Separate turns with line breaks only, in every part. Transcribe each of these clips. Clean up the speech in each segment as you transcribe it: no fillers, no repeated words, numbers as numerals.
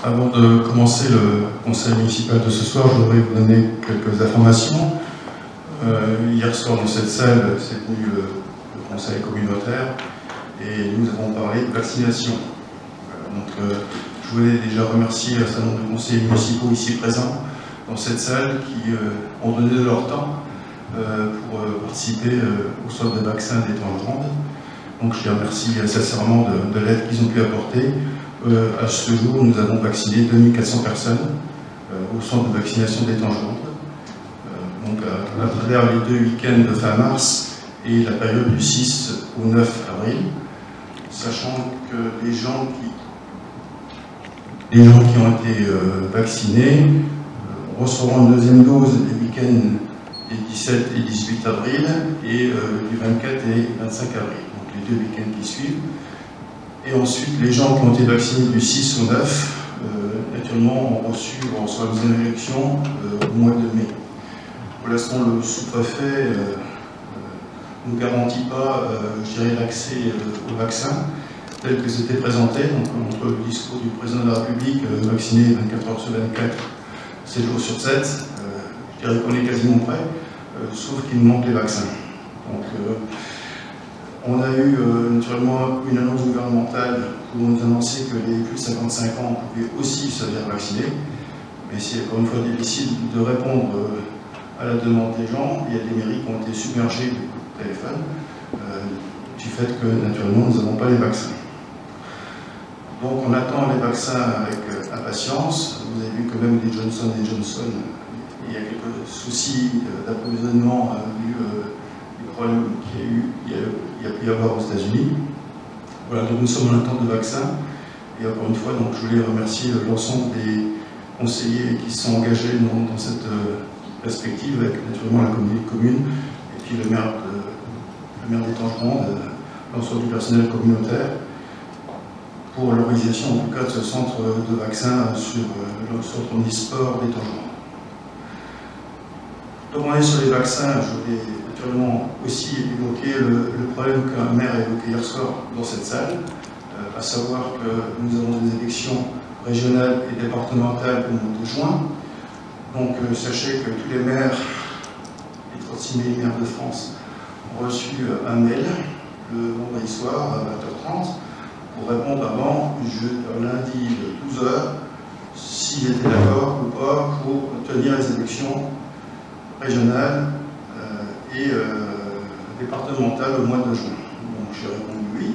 Avant de commencer le conseil municipal de ce soir, je voudrais vous donner quelques informations. Hier soir, dans cette salle, s'est tenu le conseil communautaire et nous avons parlé de vaccination. Je voulais déjà remercier un certain nombre de conseillers municipaux ici présents dans cette salle qui ont donné de leur temps pour participer au centre de vaccin des Tangerandes. Donc je les remercie sincèrement de l'aide qu'ils ont pu apporter. À ce jour, nous avons vacciné 2400 personnes au centre de vaccination des Tangerandes. Donc à travers les 2 week-ends de fin mars et la période du 6 au 9 avril, sachant que les gens qui ont été vaccinés recevront une deuxième dose les week-ends des 17 et 18 avril et du 24 et 25 avril, donc les 2 week-ends qui suivent. Et ensuite, les gens qui ont été vaccinés du 6 au 9, naturellement, ont reçu la deuxième élection au mois de mai. Pour l'instant, le sous-préfet ne garantit pas, l'accès au vaccin tel que c'était présenté. Donc, entre le discours du président de la République, vacciné 24 heures sur 24, 7 jours sur 7, je dirais qu'on est quasiment prêt, sauf qu'il nous manque les vaccins. Donc, on a eu naturellement une annonce gouvernementale pour nous annoncer que les plus de 55 ans pouvaient aussi se faire vacciner. Mais c'est encore une fois difficile de répondre à la demande des gens. Il y a des mairies qui ont été submergées de coups de téléphone du fait que naturellement nous n'avons pas les vaccins. Donc on attend les vaccins avec impatience. Vous avez vu que même les Johnson & Johnson, il y a quelques soucis d'approvisionnement vu les problèmes qu'il y a pu y avoir aux États-Unis. Voilà, donc nous sommes en attente de vaccins. Et encore une fois, donc, je voulais remercier l'ensemble des conseillers qui se sont engagés dans cette perspective, avec naturellement la communauté de communes, et puis le maire des Tangerandes, l'ensemble du personnel communautaire, pour l'organisation en tout cas de ce centre de vaccins sur le centre omnisport des Tangerandes. Donc on est sur les vaccins, je voulais naturellement aussi évoquer le problème qu'un maire a évoqué hier soir dans cette salle, à savoir que nous avons des élections régionales et départementales au mois de juin. Donc sachez que tous les maires, les 36 000 maires de France, ont reçu un mail le vendredi soir à 20h30 pour répondre avant lundi de 12h s'ils étaient d'accord ou pas pour tenir les élections régionales et départementales au mois de juin. Donc j'ai répondu oui.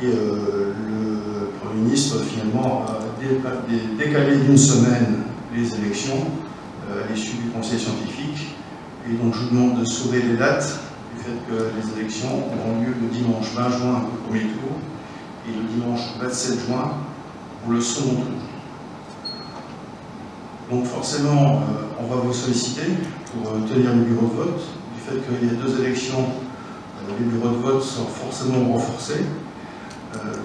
Et le Premier ministre finalement a décalé d'une semaine les élections à l'issue du conseil scientifique. Et donc je vous demande de sauver les dates du fait que les élections auront lieu le dimanche 20 juin pour le premier tour et le dimanche 27 juin pour le second tour. Donc forcément, on va vous solliciter pour tenir le bureau de vote. Du fait qu'il y a 2 élections, les bureaux de vote sont forcément renforcés.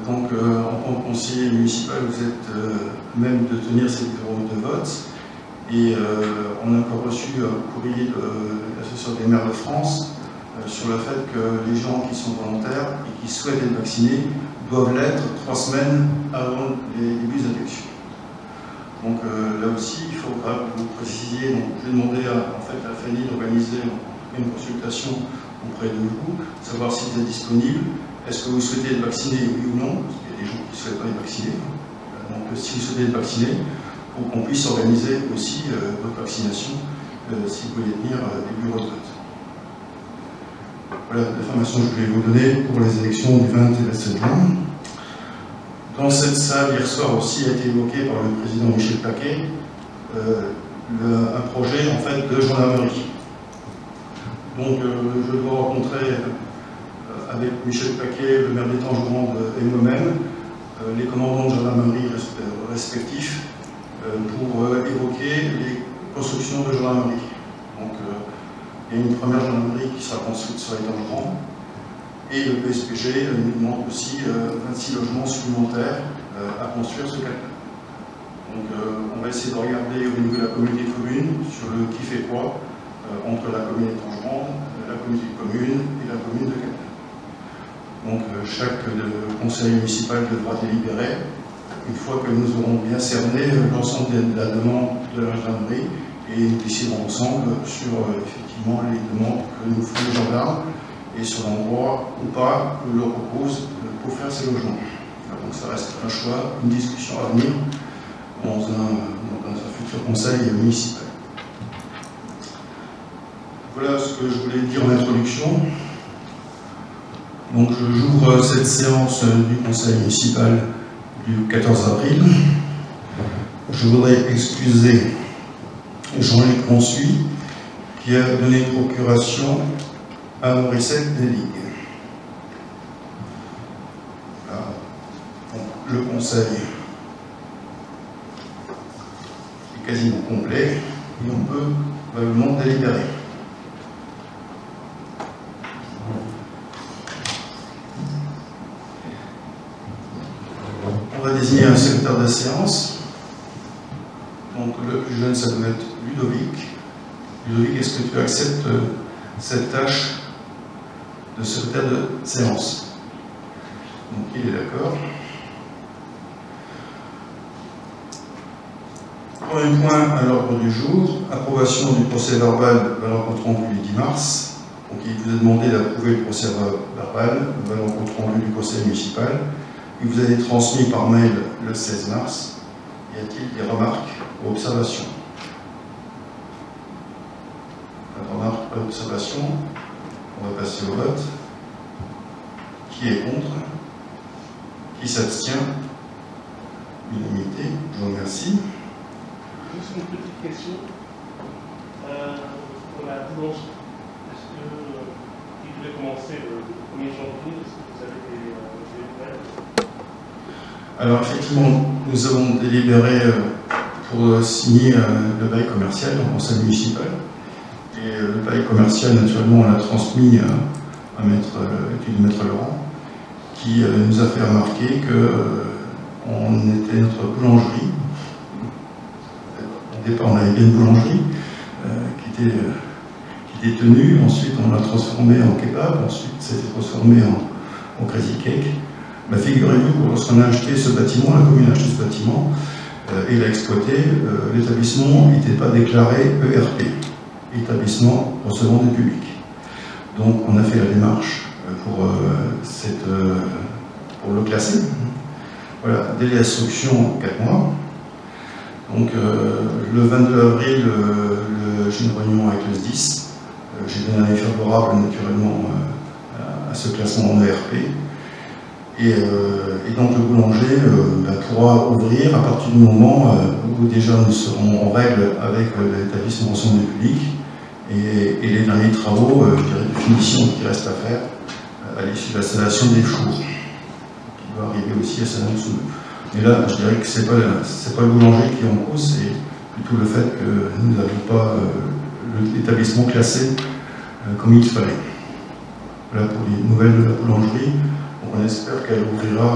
Donc en tant que conseiller municipal, vous êtes même de tenir ces bureaux de vote. Et on a encore reçu un courrier de l'Association des maires de France sur le fait que les gens qui sont volontaires et qui souhaitent être vaccinés doivent l'être 3 semaines avant les débuts des élections. Donc là aussi, il faudra que vous précisiez. Donc, je vais demander à Fanny d'organiser une consultation auprès de vous, savoir si vous êtes disponible. Est-ce que vous souhaitez être vacciné, oui ou non? Parce qu'il y a des gens qui ne souhaitent pas être vaccinés. Donc si vous souhaitez être vacciné, pour qu'on puisse organiser aussi votre vaccination si vous voulez tenir des bureaux de vote. Voilà l'information que je voulais vous donner pour les élections du 20 et 27 juin. Dans cette salle, hier soir aussi, a été évoqué par le président Michel Paquet un projet en fait de gendarmerie. Donc je dois rencontrer avec Michel Paquet, le maire des Tangerandes et moi-même, les commandants de gendarmerie respectifs pour évoquer les constructions de gendarmerie. Donc il y a une première gendarmerie qui sera construite sur les Tangerandes. Et le PSPG nous demande aussi 26 logements supplémentaires à construire ce quinquennat. Donc on va essayer de regarder au niveau de la communauté de communes sur le qui fait quoi entre la commune des Tangerandes, la communauté de communes et la commune de Cannes. Donc chaque conseil municipal devra délibérer une fois que nous aurons bien cerné l'ensemble de la demande de la gendarmerie et nous déciderons ensemble sur effectivement les demandes que nous ferons aux gendarmes et sur l'endroit ou pas que leur propose pour faire ces logements. Donc ça reste un choix, une discussion à venir dans un futur conseil municipal. Voilà ce que je voulais dire en introduction. Donc j'ouvre cette séance du conseil municipal du 14 avril. Je voudrais excuser Jean-Luc Consuy qui a donné procuration à Morissette Deligue. Le conseil est quasiment complet et on peut probablement délibérer. On va désigner un secrétaire de séance. Donc le plus jeune, ça doit être Ludovic. Ludovic, est-ce que tu acceptes cette tâche de secrétaire de séance? Donc il est d'accord. Premier point à l'ordre du jour, approbation du procès verbal de la rencontre rendue du 10 mars. Donc il vous est demandé d'approuver le procès verbal de la rencontre rendue du conseil municipal. Il vous a été transmis par mail le 16 mars. Y a-t-il des remarques ou observations? Pas de remarques, pas d'observations. On va passer au vote. Qui est contre? Qui s'abstient? Unanimité. Je vous remercie.
Juste une petite question. Pour la boulangerie, est-ce qu'il devait commencer le 1er janvier? Est-ce que vous avez des nouvelles?
Alors effectivement, nous avons délibéré pour signer le bail commercial en conseil municipal. Et le bail commercial, naturellement, on l'a transmis à Maître Laurent, qui nous a fait remarquer qu'on était notre boulangerie. Au départ, on avait bien une boulangerie qui était tenue. Ensuite, on l'a transformée en kebab. Ensuite, c'était transformé en crazy cake. Bah, figurez-vous, lorsqu'on a acheté ce bâtiment, la commune a acheté ce bâtiment et l'a exploité, l'établissement n'était pas déclaré ERP, établissement recevant du public. Donc on a fait la démarche pour le classer. Voilà, délai d'instruction 4 mois. Donc le 22 avril, j'ai une réunion avec le SDIS. J'ai donné un avis favorable naturellement à ce classement en ERP. Et donc le boulanger pourra ouvrir à partir du moment où déjà nous serons en règle avec l'établissement ensemble du public et les derniers travaux de finition qui restent à faire à l'issue de l'installation des fours, qui doit arriver aussi à Saint-Denis. Mais là, je dirais que ce n'est pas le boulanger qui est en cause, c'est plutôt le fait que nous n'avons pas l'établissement classé comme il fallait. Voilà pour les nouvelles de la boulangerie. On espère qu'elle ouvrira,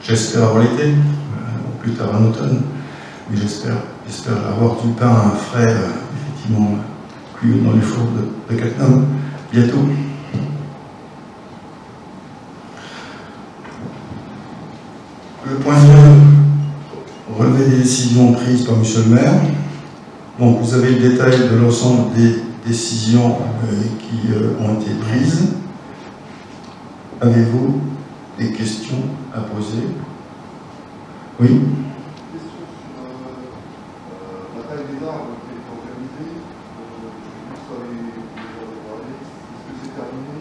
j'espère avant l'été, ou plus tard en automne, mais j'espère avoir du pain frais, effectivement, cuit dans les fours de Cattenom bientôt. Le point 2, relever des décisions prises par M. le maire. Donc vous avez le détail de l'ensemble des décisions qui ont été prises. Avez-vous des questions à poser? Oui.
Question sur la taille des arbres qui est organisée. Je pense que est-ce que c'est terminé?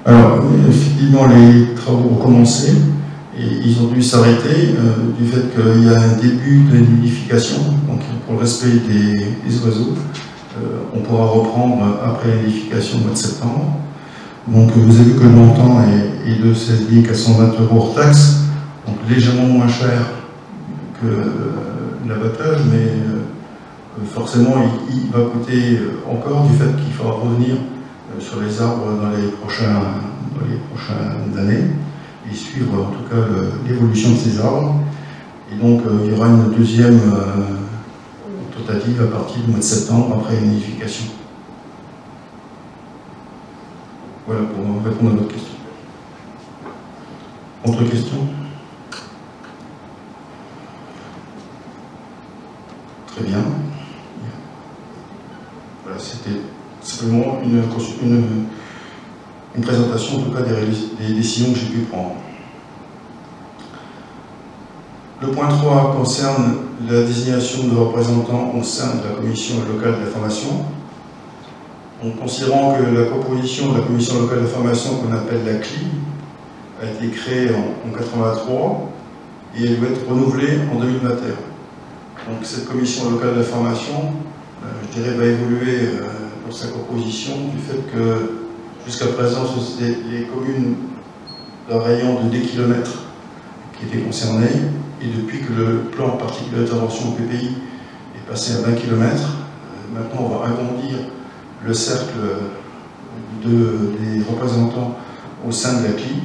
Alors, effectivement, les travaux ont commencé et ils ont dû s'arrêter du fait qu'il y a un début de nidification, donc pour le respect des oiseaux. On pourra reprendre après la nidification au mois de septembre. Donc vous avez vu que le montant est de 16 420 € hors taxe, donc légèrement moins cher que l'abattage, mais forcément il va coûter encore du fait qu'il faudra revenir sur les arbres dans les prochaines années et suivre en tout cas l'évolution de ces arbres. Et donc il y aura une deuxième tentative à partir du mois de septembre après la nidification. Voilà pour répondre à votre question. Autre question? Très bien. Voilà, c'était simplement une présentation en tout cas des décisions que j'ai pu prendre. Le point 3 concerne la désignation de représentants au sein de la commission locale d'information. Considérant que la proposition de la commission locale d'information qu'on appelle la CLI a été créée en 1983 et elle doit être renouvelée en 2021. Donc cette commission locale d'information, je dirais, va évoluer dans sa composition du fait que jusqu'à présent, c'était les communes d'un rayon de 10 km qui étaient concernées, et depuis que le plan particulier d'intervention au PPI est passé à 20 km, maintenant on va agrandir le cercle des représentants au sein de la CLI,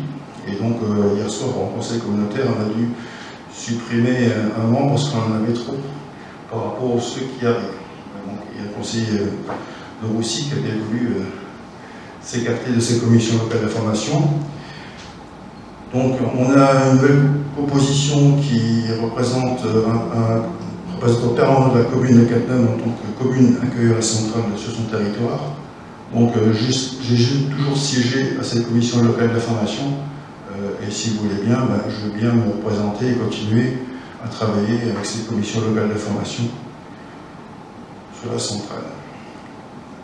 et donc hier soir, en conseil communautaire, on a dû supprimer un membre parce qu'on en avait trop par rapport aux ceux qui arrivent. Donc, il y a le conseiller de Roussy qui avait voulu s'écarter de ces commissions locales d'information. Donc on a une nouvelle proposition qui représente un représentant permanent de la commune de Cattenom en tant que commune accueilleur centrale sur son territoire. Donc j'ai toujours siégé à cette commission locale d'information et si vous voulez bien, je veux bien me représenter et continuer à travailler avec cette commission locale d'information sur la centrale.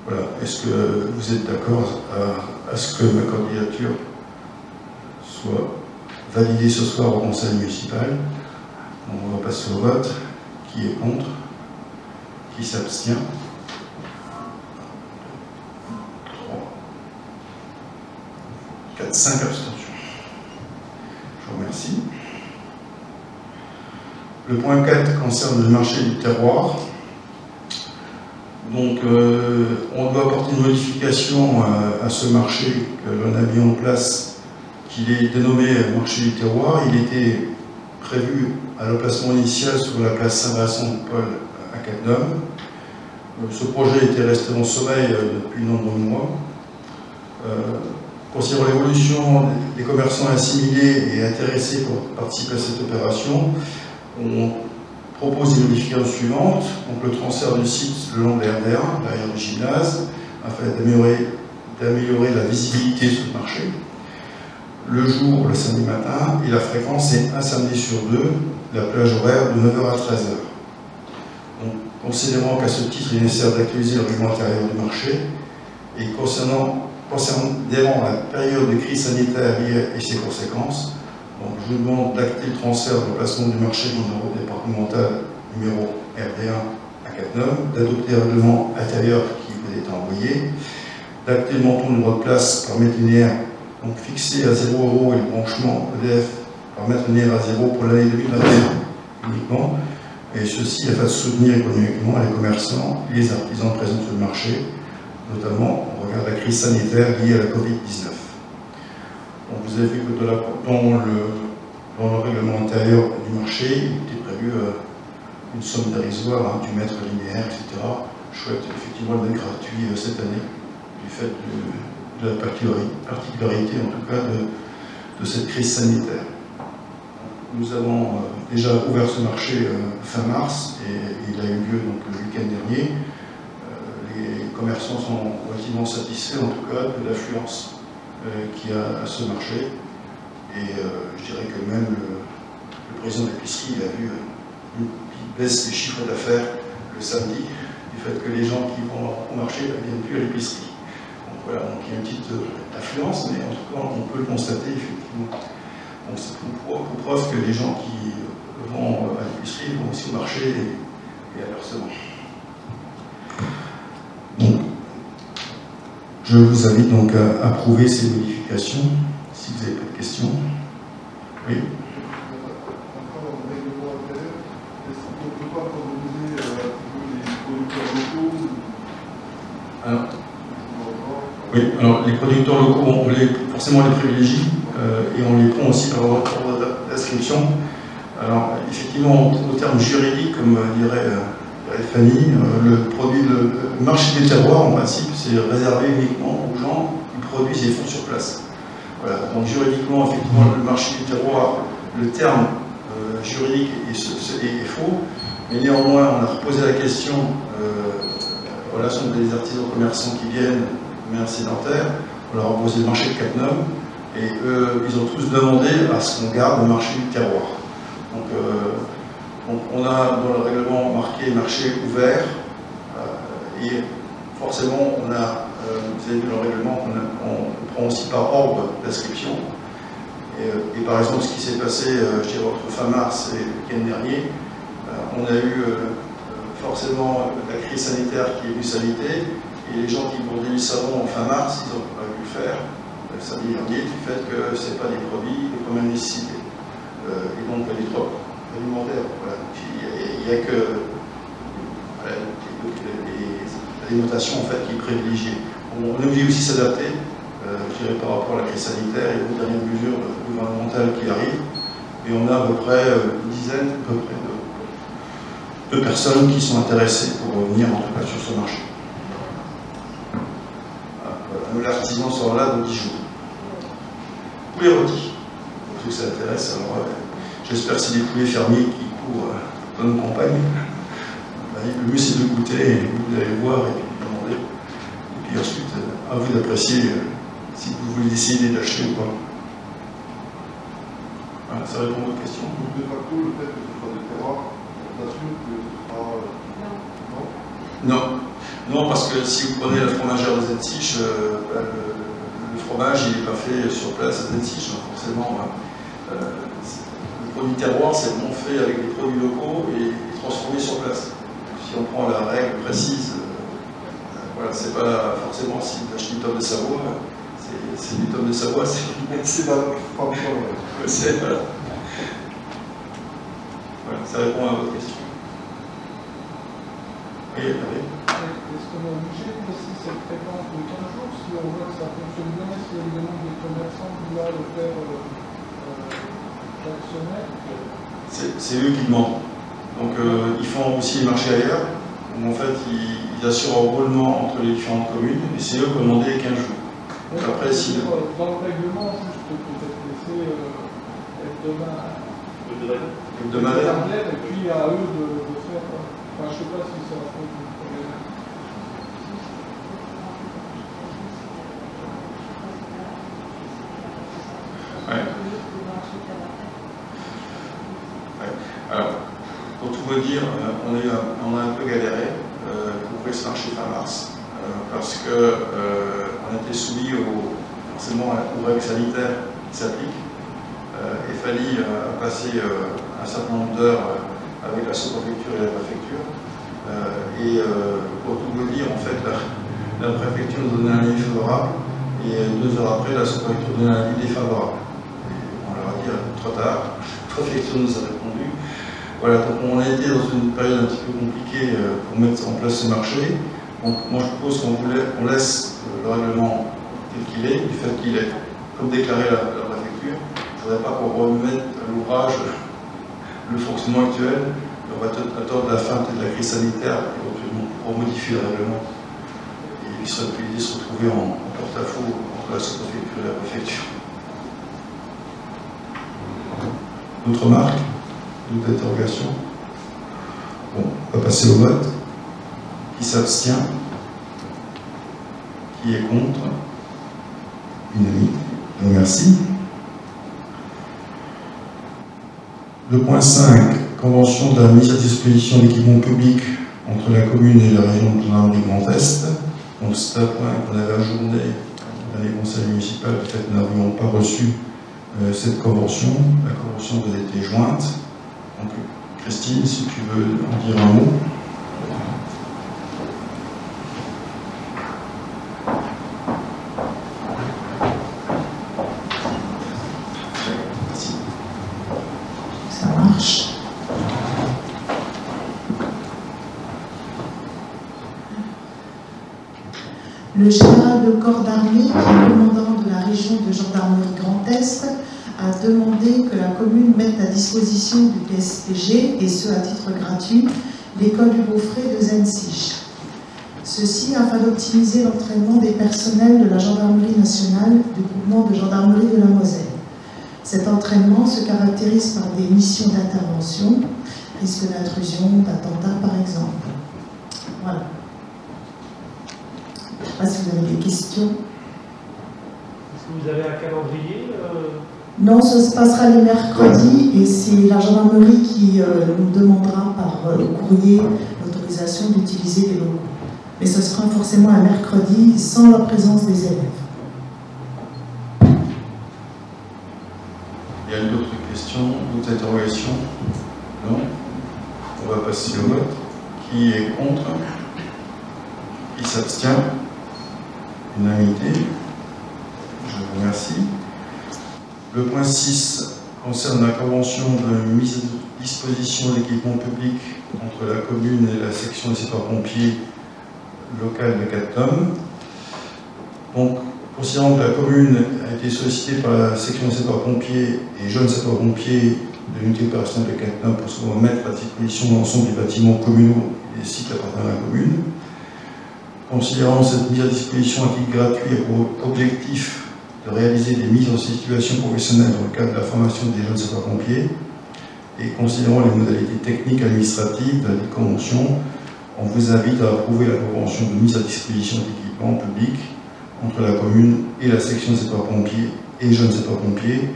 Voilà. Est-ce que vous êtes d'accord à ce que ma candidature soit validée ce soir au conseil municipal? Donc on va passer au vote. Qui est contre? Qui s'abstient? 3, 4, 5 abstentions. Je vous remercie. Le point 4 concerne le marché du terroir. Donc, on doit apporter une modification à ce marché que l'on a mis en place, qu'il est dénommé marché du terroir. Il était prévu à l'emplacement initial sur la place Saint-Vincent-de-Paul à Cattenom. Ce projet était resté en sommeil depuis de nombreux mois. Considérant l'évolution des commerçants assimilés et intéressés pour participer à cette opération, on propose les modifications suivantes. Donc le transfert du site le long de l'RDA, derrière le gymnase, afin d'améliorer la visibilité sur le marché. Le jour, le samedi matin, et la fréquence est un samedi sur deux, la plage horaire de 9h à 13h. Donc, considérant qu'à ce titre, il est nécessaire d'actualiser le règlement intérieur du marché, et concernant la période de crise sanitaire et ses conséquences, donc je vous demande d'acter le transfert de l'emplacement du marché dans le numéro départemental numéro RD1 à Cattenom, d'adopter un règlement intérieur qui vous est envoyé, d'acter le montant du droit de place par mètre linéaire, donc fixé à 0 € et le branchement EDF par mètre linéaire à 0 pour l'année 2021 uniquement, et ceci afin de soutenir économiquement les commerçants et les artisans présents sur le marché, notamment au regard de la crise sanitaire liée à la Covid-19. Donc vous avez vu que dans le règlement intérieur du marché, il était prévu une somme dérisoire du mètre linéaire, etc. Je souhaite effectivement le mettre gratuit cette année, du fait de la particularité en tout cas de cette crise sanitaire. Nous avons déjà ouvert ce marché fin mars et il a eu lieu donc, le week-end dernier. Les commerçants sont relativement satisfaits en tout cas de l'affluence qu'il y a à ce marché. Et je dirais que même le président de l'épicerie a vu une baisse des chiffres d'affaires le samedi, du fait que les gens qui vont au marché ne viennent plus à l'épicerie. Donc voilà, donc il y a une petite affluence, mais en tout cas on peut le constater effectivement. Donc c'est pour preuve que les gens qui vont à l'épicerie vont aussi au marché et inversement. Donc, je vous invite donc à approuver ces modifications, si vous n'avez pas de questions. Oui.
Encore en règlement intérieur, est-ce qu'on ne peut pas favoriser les producteurs locaux?
Alors, oui, alors les producteurs locaux, forcément on les privilégie et on les prend aussi par ordre d'inscription. Alors, effectivement, au terme juridique, comme dirait Fanny, le marché des terroirs, en principe, c'est réservé uniquement aux gens qui produisent et font sur place. Voilà. Donc juridiquement, effectivement, le marché du terroir, le terme juridique est faux, mais néanmoins, on a reposé la question en relation des artisans commerçants qui viennent, commerce sédentaire, on leur a posé le marché de Cattenom, et ils ont tous demandé à ce qu'on garde le marché du terroir. Donc on a dans le règlement marqué marché ouvert, et forcément on a, vous avez vu dans le règlement on prend aussi par ordre d'inscription. Et par exemple ce qui s'est passé, je dirais, entre fin mars et le week-end dernier, on a eu forcément la crise sanitaire qui est venue s'inviter, et les gens qui vendaient du savon en fin mars, ils n'ont pas pu le faire samedi dernier du fait que ce n'est pas des produits de première nécessité. Et donc des trocs alimentaires. Voilà. Il n'y a que voilà, l'alimentation en fait, qui est privilégiée. On est obligé aussi de s'adapter, je dirais, par rapport à la crise sanitaire et aux dernières mesures gouvernementales qui arrivent. Et on a à peu près une dizaine de personnes qui sont intéressées pour venir en tout cas sur ce marché. L'artisan sera là dans 10 jours. Poulet rôti, pour ceux que ça intéresse. Alors, j'espère que c'est des poulets fermiers qui courent dans nos campagnes. Le mieux c'est de goûter, et vous allez voir et puis demander. Et puis ensuite, à vous d'apprécier si vous voulez décider d'acheter ou pas. Voilà, ça répond à votre question.
De facto, le fait que ce soit des terroirs, on assure que ce sera. Non.
Non. Non, parce que si vous prenez la fromagère de Zensich, le fromage il n'est pas fait sur place à Zensich, donc forcément le produit terroir c'est bon fait avec des produits locaux et transformé sur place. Si on prend la règle précise, voilà, c'est pas forcément si vous achetez une tome de Savoie, c'est une tome de Savoie, c'est
la fabrication.
Voilà. Voilà, ça répond à votre question. Oui, oui.
Est-ce qu'on est obligé de laisser cette fréquence de 15 jours si on voit que ça fonctionne bien, si on demande des commerçants de vouloir le faire chaque semaine?
C'est eux qui demandent. Donc ils font aussi les marchés ailleurs, où en fait ils assurent un roulement entre les différentes communes, et c'est eux qui ont demandé 15 jours. Donc après, si
dans le règlement, juste peut-être laisser hebdomadaire, et puis à eux de faire. Enfin, je ne sais pas si ça va faire une problème.
Ouais. Alors, pour tout vous dire, on a un peu galéré pour ouvrir ce marché fin mars, parce qu'on a été soumis forcément aux règles sanitaires qui s'appliquent. Il fallait passer un certain nombre d'heures avec la sous-préfecture et la préfecture. Pour tout vous dire, en fait, la préfecture nous donnait un avis favorable, et 2 heures après, la sous-préfecture donnait un avis défavorable. On leur a dit trop tard, la préfecture nous a répondu. Voilà, donc on a été dans une période un petit peu compliquée pour mettre en place ce marché. Donc moi je propose qu'on laisse le règlement tel qu'il est, du fait qu'il est, comme déclaré la préfecture. Il ne faudrait pas qu'on remette à l'ouvrage le fonctionnement actuel. On va attendre la fin de la crise sanitaire éventuellement pour modifier le règlement. Et il serait obligé de se retrouver en porte-à-faux entre la sous-préfecture et la préfecture. D'autres remarques? D'autres interrogations? Bon, on va passer au vote. Qui s'abstient? Qui est contre? Unanime. Merci. Le point 5, convention de la mise à disposition d'équipements publics entre la commune et la région de gendarmerie Grand Est. Donc c'est un point qu'on avait ajourné dans les conseils municipaux. En fait, nous n'avions pas reçu cette convention. La convention vous a été jointe. Donc Christine, si tu veux en dire un mot.
Ça marche. Le général de corps d'armée, commandant de la région de gendarmerie Grand Est, a demandé que la commune mette à disposition du PSPG, et ce à titre gratuit, l'école du Beaufret de Zensich. Ceci afin d'optimiser l'entraînement des personnels de la gendarmerie nationale du groupement de gendarmerie de la Moselle. Cet entraînement se caractérise par des missions d'intervention, risque d'intrusion, d'attentat par exemple. Voilà. Je ne sais pas si vous avez des questions.
Est-ce que vous avez un calendrier
Non, ça se passera les mercredis et c'est la gendarmerie qui nous demandera par courrier l'autorisation d'utiliser les locaux. Mais ce sera forcément un mercredi sans la présence des élèves.
Il y a d'autres questions, d'autres interrogations? Non? On va passer au vote. Qui est contre? Qui s'abstient? Unanimité. Je vous remercie. Le point 6 concerne la convention de mise à disposition d'équipements publics entre la commune et la section des sapeurs-pompiers locale de Cattenom. Donc, considérant que la commune a été sollicitée par la section des sapeurs-pompiers et jeunes sapeurs-pompiers de l'unité opérationnelle de Cattenom pour se mettre à disposition de l'ensemble des bâtiments communaux et des sites appartenant à la commune, considérant cette mise à disposition à titre gratuit et pour objectif de réaliser des mises en situation professionnelle dans le cadre de la formation des jeunes sapeurs-pompiers, et considérant les modalités techniques administratives de la convention, on vous invite à approuver la convention de mise à disposition d'équipements publics entre la commune et la section des sapeurs-pompiers et jeunes sapeurs-pompiers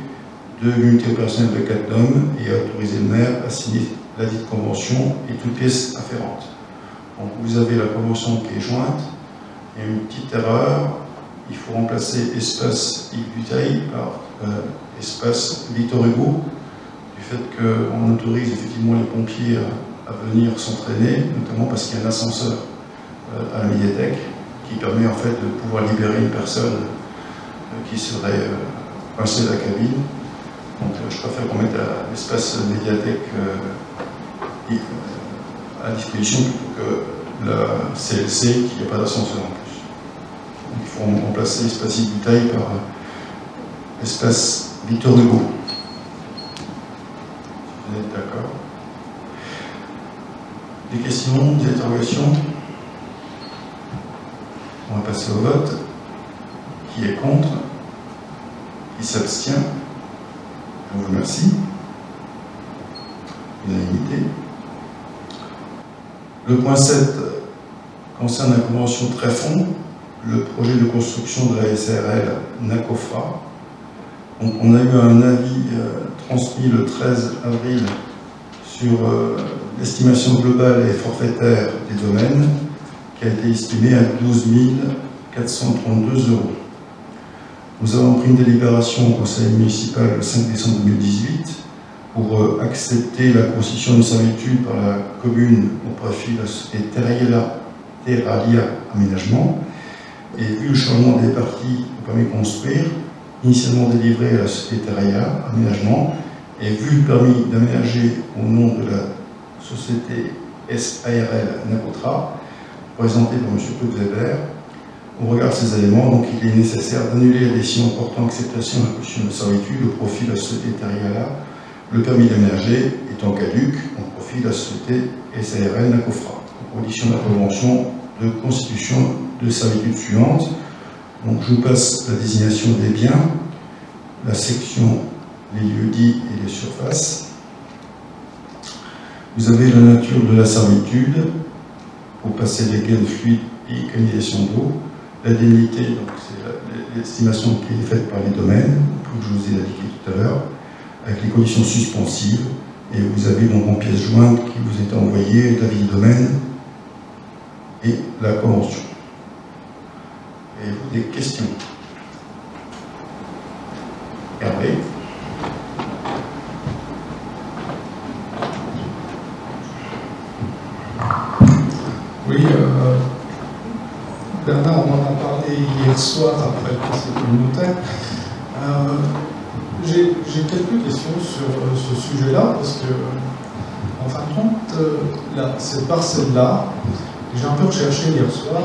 de l'unité opérationnelle de Cattenom et à autoriser le maire à signer la dite convention et toutes pièces afférentes. Donc vous avez la convention qui est jointe. Il y a une petite erreur. Il faut remplacer espace Yves Dutheil par espace Victor Hugo, du fait qu'on autorise effectivement les pompiers à venir s'entraîner, notamment parce qu'il y a un ascenseur à la médiathèque qui permet en fait de pouvoir libérer une personne qui serait coincée dans la cabine. Donc je préfère qu'on mette l'espace médiathèque à disposition plutôt que la CLC qui n'a pas d'ascenseur en plus. Donc, il faut remplacer l'espace Yves Dutheil par l'espace Victor Hugo. Vous êtes d'accord? Des questions, des interrogations? On va passer au vote. Qui est contre? Qui s'abstient? Je vous remercie. Unanimité. Le point 7 concerne la convention Tréfond, le projet de construction de la SARL NACOFRA. Donc, on a eu un avis transmis le 13 avril sur l'estimation globale et forfaitaire des domaines, qui a été estimée à 12 432 €. Nous avons pris une délibération au conseil municipal le 5 décembre 2018 pour accepter la constitution d'une servitude par la commune au profit de la société Terralia Aménagement. Et vu le changement des parties au permis de construire, initialement délivré à la société Terralia Aménagement, et vu le permis d'aménager au nom de la société SARL NACOTRA, présenté par M. Claude Weber, au regard de ces éléments, donc il est nécessaire d'annuler la décision portant acceptation de la constitution de servitude au profit de la société Terralia, le permis d'aménager étant caduc au profit de la société SARL NACOFRA, en condition de la convention de constitution de servitude suivante. Donc je vous passe la désignation des biens, la section, les lieux dits et les surfaces. Vous avez la nature de la servitude, pour passer les gaines fluides et canalisation d'eau. L'indemnité, donc c'est l'estimation qui est faite par les domaines, comme je vous ai indiqué tout à l'heure, avec les conditions suspensives. Et vous avez donc en pièce jointe qui vous est envoyée l'avis du domaine et la convention. Et vous, des questions? Hervé?
Oui, Bernard, on en a parlé hier soir après le conseil communautaire. J'ai quelques questions sur ce sujet-là, parce que, en fin de compte, cette parcelle-là, j'ai un peu recherché hier soir,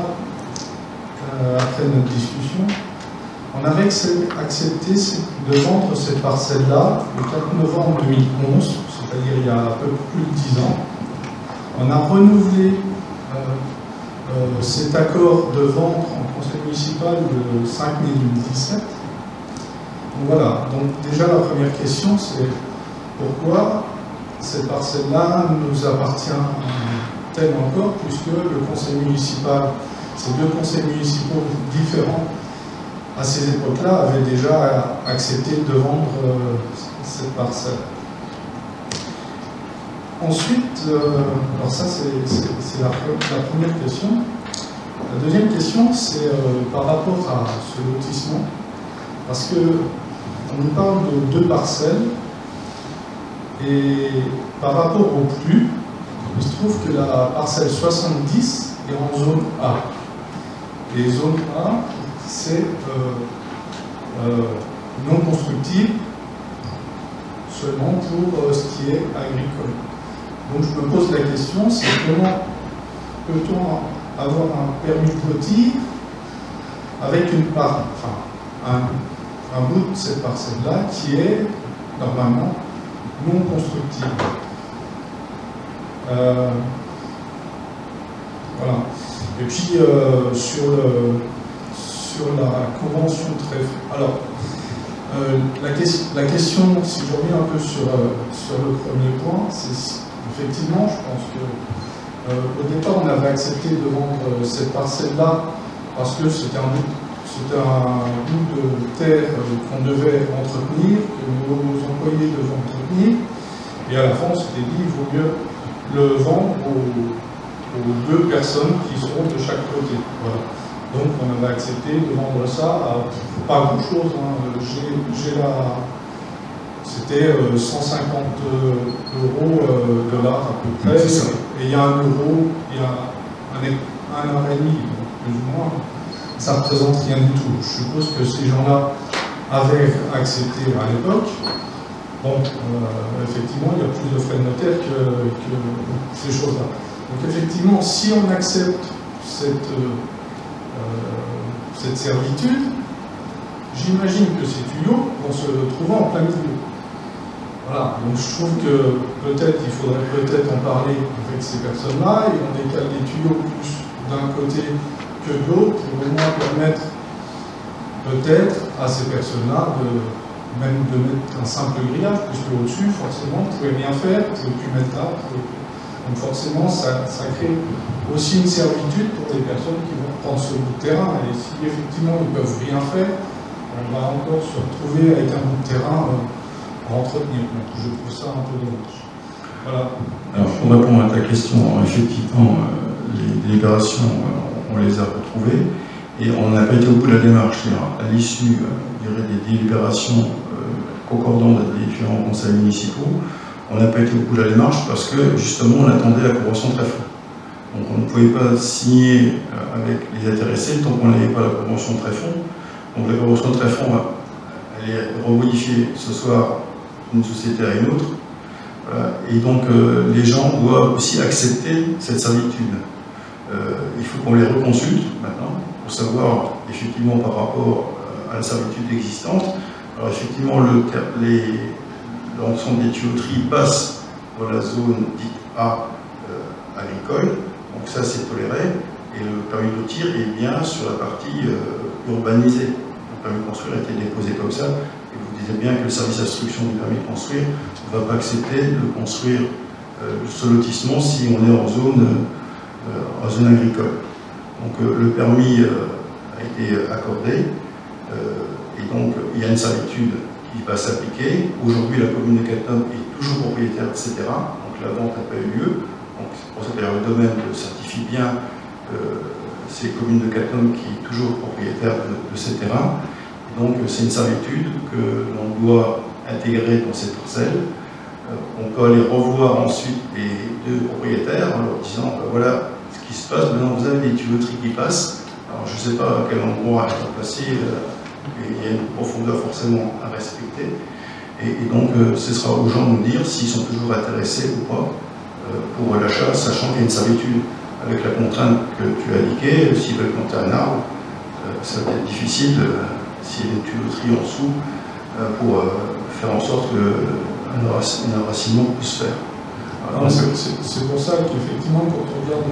après notre discussion, on avait accepté de vendre cette parcelle-là le 4 novembre 2011, c'est-à-dire il y a un peu plus de 10 ans. On a renouvelé cet accord de vente en conseil municipal de 5 2017. Donc voilà, donc déjà la première question c'est pourquoi cette parcelle-là nous appartient-elle encore, puisque le conseil municipal, ces deux conseils municipaux différents à ces époques-là avaient déjà accepté de vendre cette parcelle. Ensuite, alors ça c'est la première question. La deuxième question c'est par rapport à ce lotissement, parce que on nous parle de deux parcelles et par rapport au plus, il se trouve que la parcelle 70 est en zone A. Et zone A, c'est non constructible seulement pour ce qui est agricole. Donc je me pose la question, c'est comment peut-on avoir un permis de lotir avec une part, enfin, un bout de cette parcelle-là qui est normalement non constructible. Voilà. Et puis sur la convention très... Alors, la question, si je reviens un peu sur le premier point, c'est effectivement, je pense que au départ, on avait accepté de vendre cette parcelle-là parce que c'était un bout de terre qu'on devait entretenir, que nos employés devaient entretenir, et à la fin, on s'était dit il vaut mieux le vendre aux deux personnes qui seront de chaque côté. Voilà. Donc on avait accepté de vendre ça à pas grand-chose. Hein. C'était 150 $, à peu près. Et il y a €1, il y a un an et demi, plus ou moins. Ça ne représente rien du tout. Je suppose que ces gens-là avaient accepté à l'époque. Bon, effectivement, il y a plus de frais de notaire que ces choses-là. Donc effectivement, si on accepte cette servitude, j'imagine que ces tuyaux vont se trouver en plein milieu. Voilà, donc je trouve que peut-être il faudrait en parler avec ces personnes-là et on décale les tuyaux plus d'un côté que de l'autre pour au moins permettre peut-être à ces personnes-là même de mettre un simple grillage, puisque au-dessus, forcément, vous ne pouvez rien faire, vous ne pouvez plus mettre d'arbres. Donc forcément, ça crée aussi une servitude pour les personnes qui vont prendre ce bout de terrain. Et si effectivement ils ne peuvent rien faire, on va encore se retrouver avec un bout de terrain à entretenir. Donc je trouve ça un peu dommage. Voilà.
Alors pour répondre à ta question, effectivement, les délibérations, on les a retrouvées et on n'a pas été au bout de la démarche. À l'issue des délibérations concordantes des différents conseils municipaux, on n'a pas été au bout de la démarche parce que justement on attendait la convention tréfonds. Donc on ne pouvait pas signer avec les intéressés tant qu'on n'avait pas la convention tréfonds. Donc la convention tréfonds, elle est remodifiée ce soir d'une société à une autre. Et donc les gens doivent aussi accepter cette servitude. Il faut qu'on les reconsulte maintenant pour savoir effectivement par rapport à la servitude existante. Alors effectivement l'ensemble des tuyauteries passe dans la zone dite A agricole, donc ça c'est toléré, et le permis de lotir est bien sur la partie urbanisée. Le permis de construire a été déposé comme ça, et vous disiez bien que le service d'instruction du permis de construire ne va pas accepter de construire ce lotissement si on est en zone agricole. Donc le permis a été accordé, et donc il y a une servitude qui va s'appliquer. Aujourd'hui, la commune de Cattenom est toujours propriétaire de ces terrains, donc la vente n'a pas eu lieu. Donc c'est pour ça que le domaine certifie bien ces communes de Cattenom qui est toujours propriétaire de ces terrains. Et donc c'est une servitude que l'on doit intégrer dans cette parcelle. On peut aller revoir ensuite les deux propriétaires en leur disant ben voilà ce qui se passe, maintenant vous avez des tuyauteries qui passent. Alors je ne sais pas à quel endroit elles sont placées. Il y a une profondeur forcément à respecter. Et donc, ce sera aux gens de nous dire s'ils sont toujours intéressés ou pas pour l'achat, sachant qu'il y a une servitude avec la contrainte que tu as indiquée. S'ils veulent planter un arbre, ça va être difficile s'il y a une tuyauterie en dessous pour faire en sorte qu'un enracinement puisse se faire.
C'est pour ça qu'effectivement, quand on regarde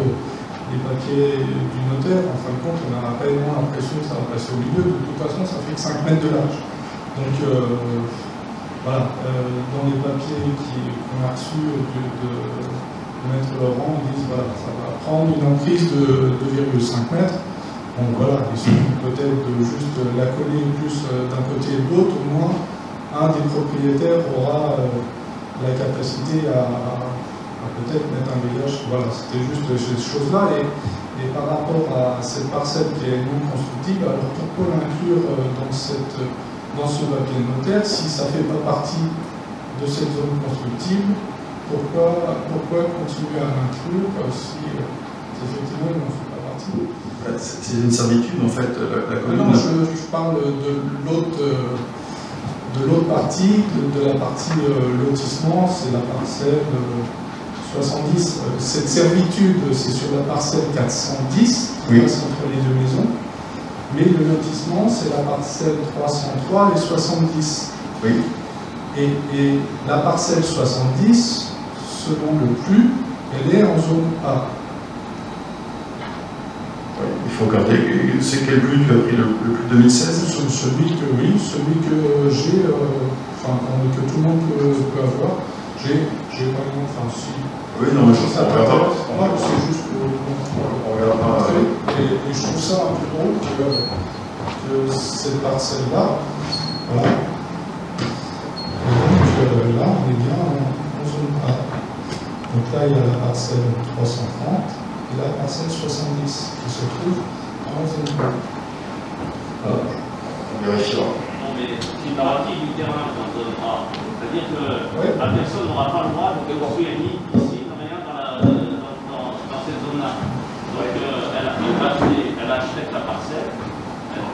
les papiers du notaire, en fin de compte, on a réellement l'impression que ça va passer au milieu. De toute façon, ça fait que 5 mètres de large. Donc, voilà, dans les papiers qu'on a reçus de Maître Laurent, ils disent voilà, ça va prendre une emprise de 2,5 mètres. Donc voilà, il suffit peut-être de juste la coller plus d'un côté et de l'autre, au moins un des propriétaires aura la capacité à peut-être mettre un grillage. Voilà, c'était juste ces choses-là. Et par rapport à cette parcelle qui est non constructible, alors pourquoi l'inclure dans ce papier de notaire si ça ne fait pas partie de cette zone constructible? Pourquoi continuer à l'inclure si effectivement il n'en fait pas partie?
C'est une servitude en fait, la commune.
Non, je parle de l'autre partie, de la partie lotissement, c'est la parcelle 70. Cette servitude, c'est sur la parcelle 410, qui passe entre les deux maisons. Mais le lotissement, c'est la parcelle 303 et 70.
Oui.
Et la parcelle 70, selon le plus, elle est en zone A.
Oui, il faut regarder. C'est quel but tu as pris le plus 2016?
Celui que j'ai, que tout le monde peut avoir. J'ai pas vraiment, si.
Oui, non, mais ça regarde pas.
C'est juste
on regarde pas.
Et je trouve ça un peu drôle que cette parcelle-là, voilà. Et donc là, on est bien en zone A. Donc là, il y a la parcelle 330 et la parcelle 70 qui se trouve en zone A.
Voilà. On vérifiera.
Non, mais si la partie du terrain dans zone A, c'est-à-dire que la personne n'aura pas le droit de construire ici, dans cette zone-là. Donc, elle achète la parcelle,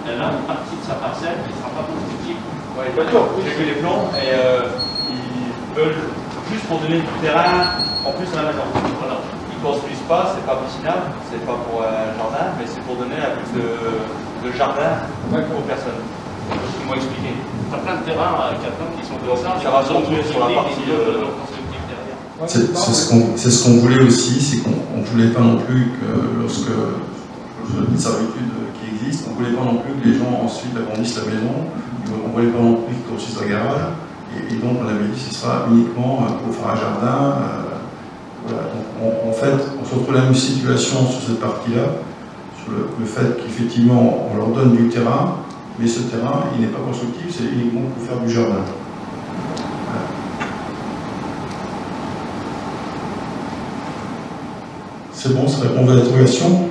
elle a une partie de sa parcelle qui ne sera pas constructible.
Oui, bien sûr, j'ai vu les plans et ils veulent juste pour donner du terrain en plus à la maison. Voilà. Ils ne construisent pas, c'est pas piscinable, c'est pas pour un jardin, mais c'est pour donner un plus de jardin aux personnes. C'est ce qu'ils m'ont expliqué.
Il y a plein de terrains à quelqu'un qui sont comme ça,
ça va surtout sur la partie
non constructive derrière.
C'est ce qu'on voulait aussi, c'est qu'on ne voulait pas non plus que lorsque une servitude qui existe, on ne voulait pas non plus que les gens ensuite agrandissent la maison, on ne voulait pas non plus qu'ils construisent un garage, et donc on avait dit que ce sera uniquement pour faire un jardin. Voilà. Donc en fait, on se retrouve dans la même situation sur cette partie-là, sur le fait qu'effectivement on leur donne du terrain, mais ce terrain il n'est pas constructif, c'est uniquement pour faire du jardin. C'est bon, ça répond à l'interrogation.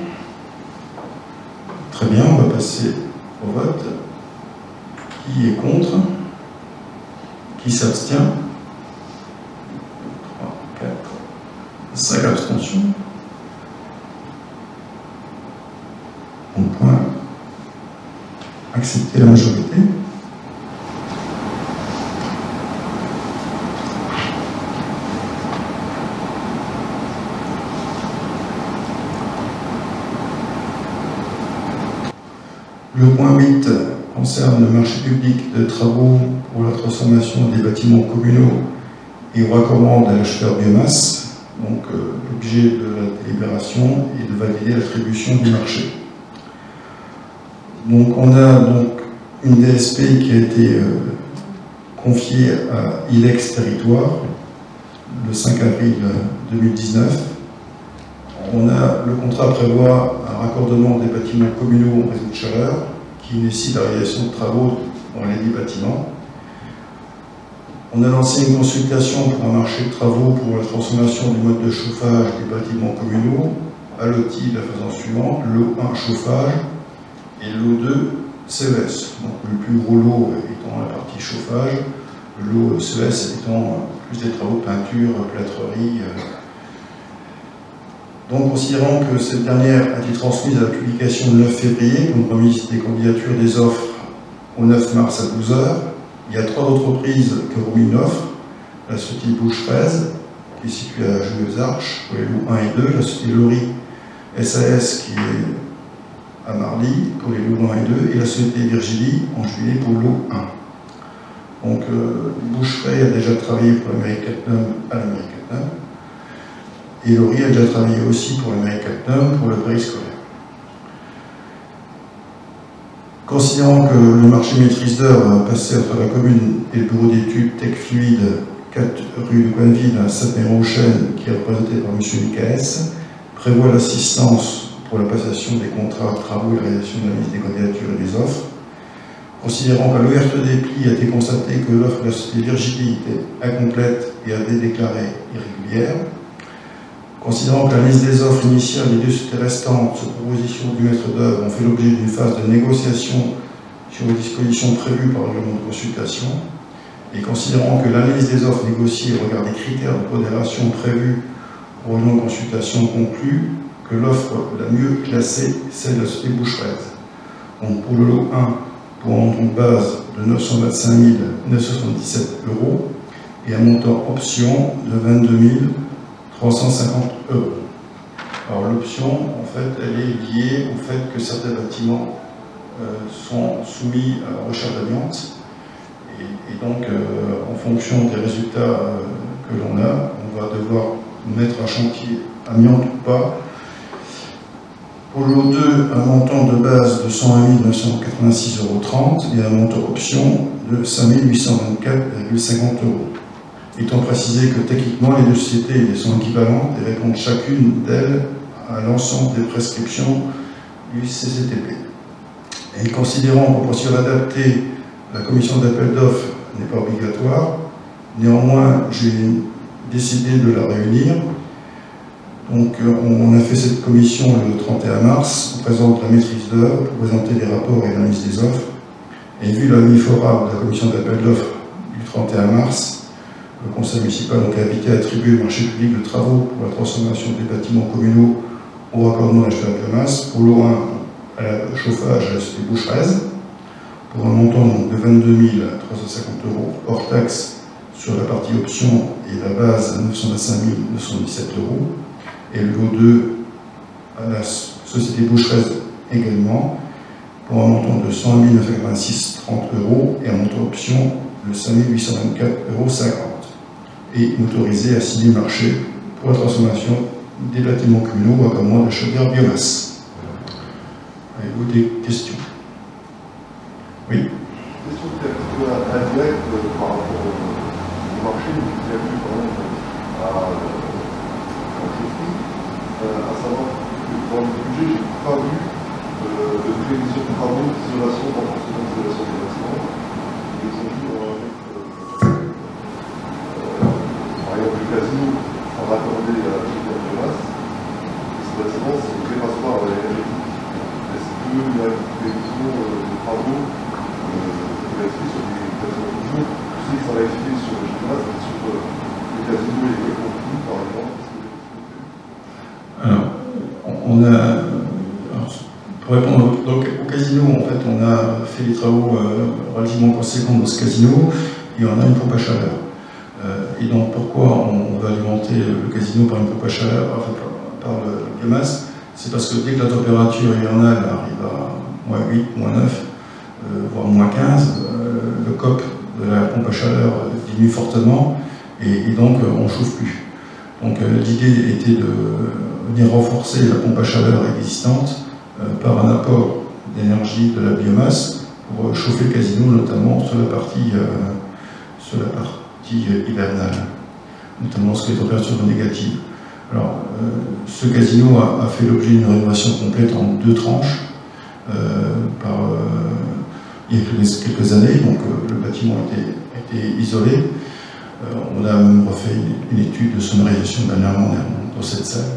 Très bien, on va passer au vote. Qui est contre? Qui s'abstient? 3, 4, 5 abstentions. On peut accepter la majorité. Le point 8 concerne le marché public de travaux pour la transformation des bâtiments communaux et au raccordement de l'acheteur biomasse. Donc l'objet de la délibération est de valider l'attribution du marché. Donc on a donc une DSP qui a été confiée à ILEX Territoire le 5 avril 2019. Le contrat prévoit un raccordement des bâtiments communaux en réseau de chaleur qui nécessite la réalisation de travaux dans les 10 bâtiments. On a lancé une consultation pour un marché de travaux pour la transformation du mode de chauffage des bâtiments communaux, alloti de la façon suivante: lot 1 chauffage et lot 2 CES. Donc le plus gros lot étant la partie chauffage, le lot CES étant plus des travaux de peinture, plâtrerie. Donc, considérant que cette dernière a été transmise à la publication le 9 février, comme remise des candidatures des offres au 9 mars à 12 h, il y a 3 entreprises qui ont remis une offre: la société Bouche-Fraise, qui est située à Joueuses Arches, pour les lots 1 et 2, la société Lori SAS, qui est à Marly, pour les lots 1 et 2, et la société Virgilie, en Juillet, pour le lot 1. Donc, 'Bouche-Fraise' a déjà travaillé pour l'American Plum à l'American Plum. 'Lori SAS' a travaillé pour le lot 1 et 2, et la société Lori SAS a travaillé pour le lot 1. Donc, 'Bouche-Fraise' a déjà travaillé pour l'American Plum à l'American Plum. 'Lori SAS' a travaillé pour le lot 1 et 2, et la société Virgilie, en juillet, pour le lot 1. Donc, 'Bouche-Fraise' a déjà travaillé pour l'American Plum à l'American Plum. Et Laurie a déjà travaillé aussi pour le Catnum, pour le périscolaire. Considérant que le marché maîtrise d'œuvre passé entre la commune et le bureau d'études Tech Fluide, 4 rue de Coinville à Saint-Péry-aux-Chênes, qui est représenté par M. Nicaès, prévoit l'assistance pour la passation des contrats de travaux et la réalisation de la liste des candidatures et des offres. Considérant qu'à l'ouverture des plis a été constaté que l'offre de la société Virginie était incomplète et avait déclaré irrégulière. Considérant que la liste des offres initiales des deux sociétés restantes sur proposition du maître d'œuvre ont fait l'objet d'une phase de négociation sur les dispositions prévues par le règlement de consultation, et considérant que la liste des offres négociées au regard des critères de pondération prévus au règlement de consultation conclut que l'offre la mieux classée, c'est celle de la société Boucheresse. Donc pour le lot 1, pour un montant de base de 925 977 € et un montant option de 22 350 €. Alors l'option, en fait, elle est liée au fait que certains bâtiments sont soumis à recherche d'amiante. Et donc, en fonction des résultats que l'on a, on va devoir mettre un chantier amiante ou pas. Pour le lot 2, un montant de base de 101 986,30 € et un montant option de 5 824,50 €. Étant précisé que techniquement les deux sociétés sont équivalentes et répondent chacune d'elles à l'ensemble des prescriptions du CCTP. Et considérant qu'en procédure adaptée, la commission d'appel d'offres n'est pas obligatoire, néanmoins j'ai décidé de la réunir. Donc on a fait cette commission le 31 mars, on présente la maîtrise d'œuvre pour présenter les rapports et l'analyse des offres. Et vu l'avis favorable de la commission d'appel d'offres du 31 mars, le conseil municipal a invité à attribuer le marché public de travaux pour la transformation des bâtiments communaux au raccordement de la biomasse, pour l'eau 1 à la chauffage à la société Boucheresse, pour un montant de 22 350 € hors taxe sur la partie option et la base à 925 917 €, et le lot 2 à la société Boucheresse également, pour un montant de 100 986,30 € et un montant option de 5 824,50 €. Et m'autoriser à signer le marché pour la transformation des bâtiments communaux à commande de chaudière biomasse. Avez-vous des questions? Oui.
Question qui est un petit peu indirecte par rapport au marché, mais qui est venu quand même à Chauffy, à savoir que dans le budget, je n'ai pas vu de prévision de travaux d'isolation, renforcement d'isolation des bâtiments. Ils ont dit par exemple, le casino a raccordé à la chaudière biomasse. Ce bâtiment, c'est une vraie passoire énergétique. Est-ce qu'il y a une prévision de travaux qui va être fait sur des bâtiments toujours? Je sais que ça va être fait sur le gymnase, mais sur le casino et les contenus, par exemple.
Alors, on a. Alors, pour répondre au casino, en fait, on a fait des travaux relativement conséquents dans ce casino et on a une pompe à chaleur. Et donc pourquoi on va alimenter le casino par une pompe à chaleur, enfin par le biomasse? C'est parce que dès que la température hivernale arrive à -8, -9, voire -15, le COP de la pompe à chaleur diminue fortement et donc on ne chauffe plus. Donc l'idée était de venir renforcer la pompe à chaleur existante par un apport d'énergie de la biomasse pour chauffer le casino, notamment sur la partie hivernale, notamment lorsque les températures sont négatives. Alors, ce casino a fait l'objet d'une rénovation complète en 2 tranches il y a quelques années, donc le bâtiment a été isolé. On a même refait une étude de sonorisation dernièrement dans cette salle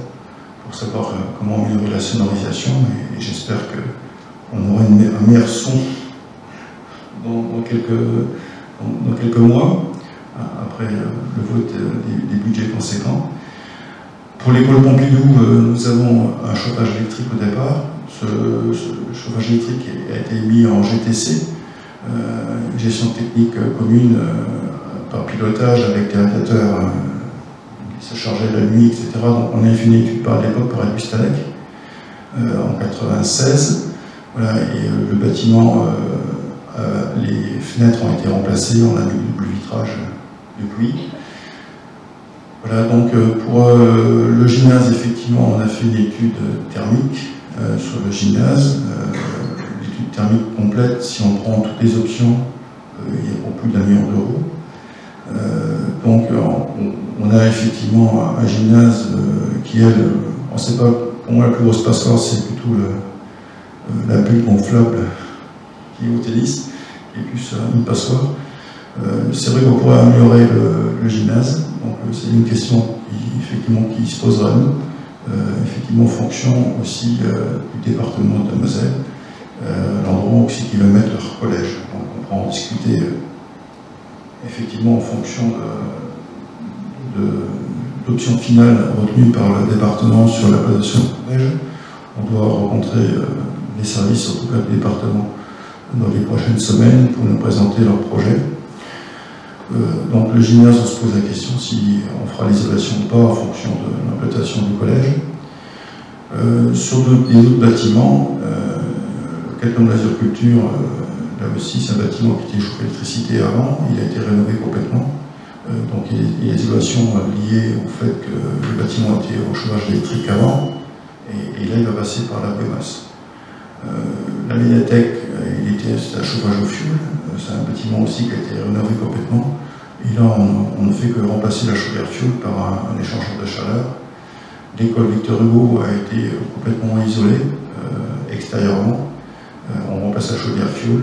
pour savoir comment améliorer la sonorisation et j'espère qu'on aura un meilleur son dans quelques mois, après le vote des budgets conséquents. Pour l'école Pompidou, nous avons un chauffage électrique au départ. Ce chauffage électrique a été mis en GTC, gestion technique commune par pilotage avec des radiateurs qui se chargeaient la nuit, etc. Donc on a fait une étude à l'époque par Edwin Stalek en 1996. Voilà, et le bâtiment, les fenêtres ont été remplacées, on a mis le double vitrage depuis. Voilà. Voilà, donc pour le gymnase, effectivement, on a fait une étude thermique sur le gymnase. L'étude thermique complète, si on prend toutes les options, il y a pour plus d'1 million d'euros. Donc on a effectivement un gymnase qui, elle, on ne sait pas, pour moi la plus grosse passoire, c'est plutôt la bulle gonflable qui est au tennis, qui est plus une passoire. C'est vrai qu'on pourrait améliorer le gymnase, donc c'est une question qui se posera à nous, effectivement en fonction aussi du département de la Moselle, l'endroit aussi qu'ils veulent mettre leur collège. Donc on pourra en discuter effectivement en fonction de l'option finale retenue par le département sur la planation du collège. On doit rencontrer les services, en tout cas du département, dans les prochaines semaines pour nous présenter leur projet. Donc le gymnase, on se pose la question si on fera l'isolation ou pas en fonction de l'implantation du collège. Sur les autres bâtiments, le Capton de l'Azurculture, là aussi c'est un bâtiment qui était chauffé d'électricité avant, il a été rénové complètement. Donc il y a des isolations liées au fait que le bâtiment était au chauffage électrique avant, et là il va passer par la biomasse. La médiathèque, c'est un chauffage au fioul, c'est un bâtiment aussi qui a été rénové complètement. Et là, on ne fait que remplacer la chaudière fioul par un échangeur de chaleur. L'école Victor Hugo a été complètement isolée extérieurement. On remplace la chaudière fioul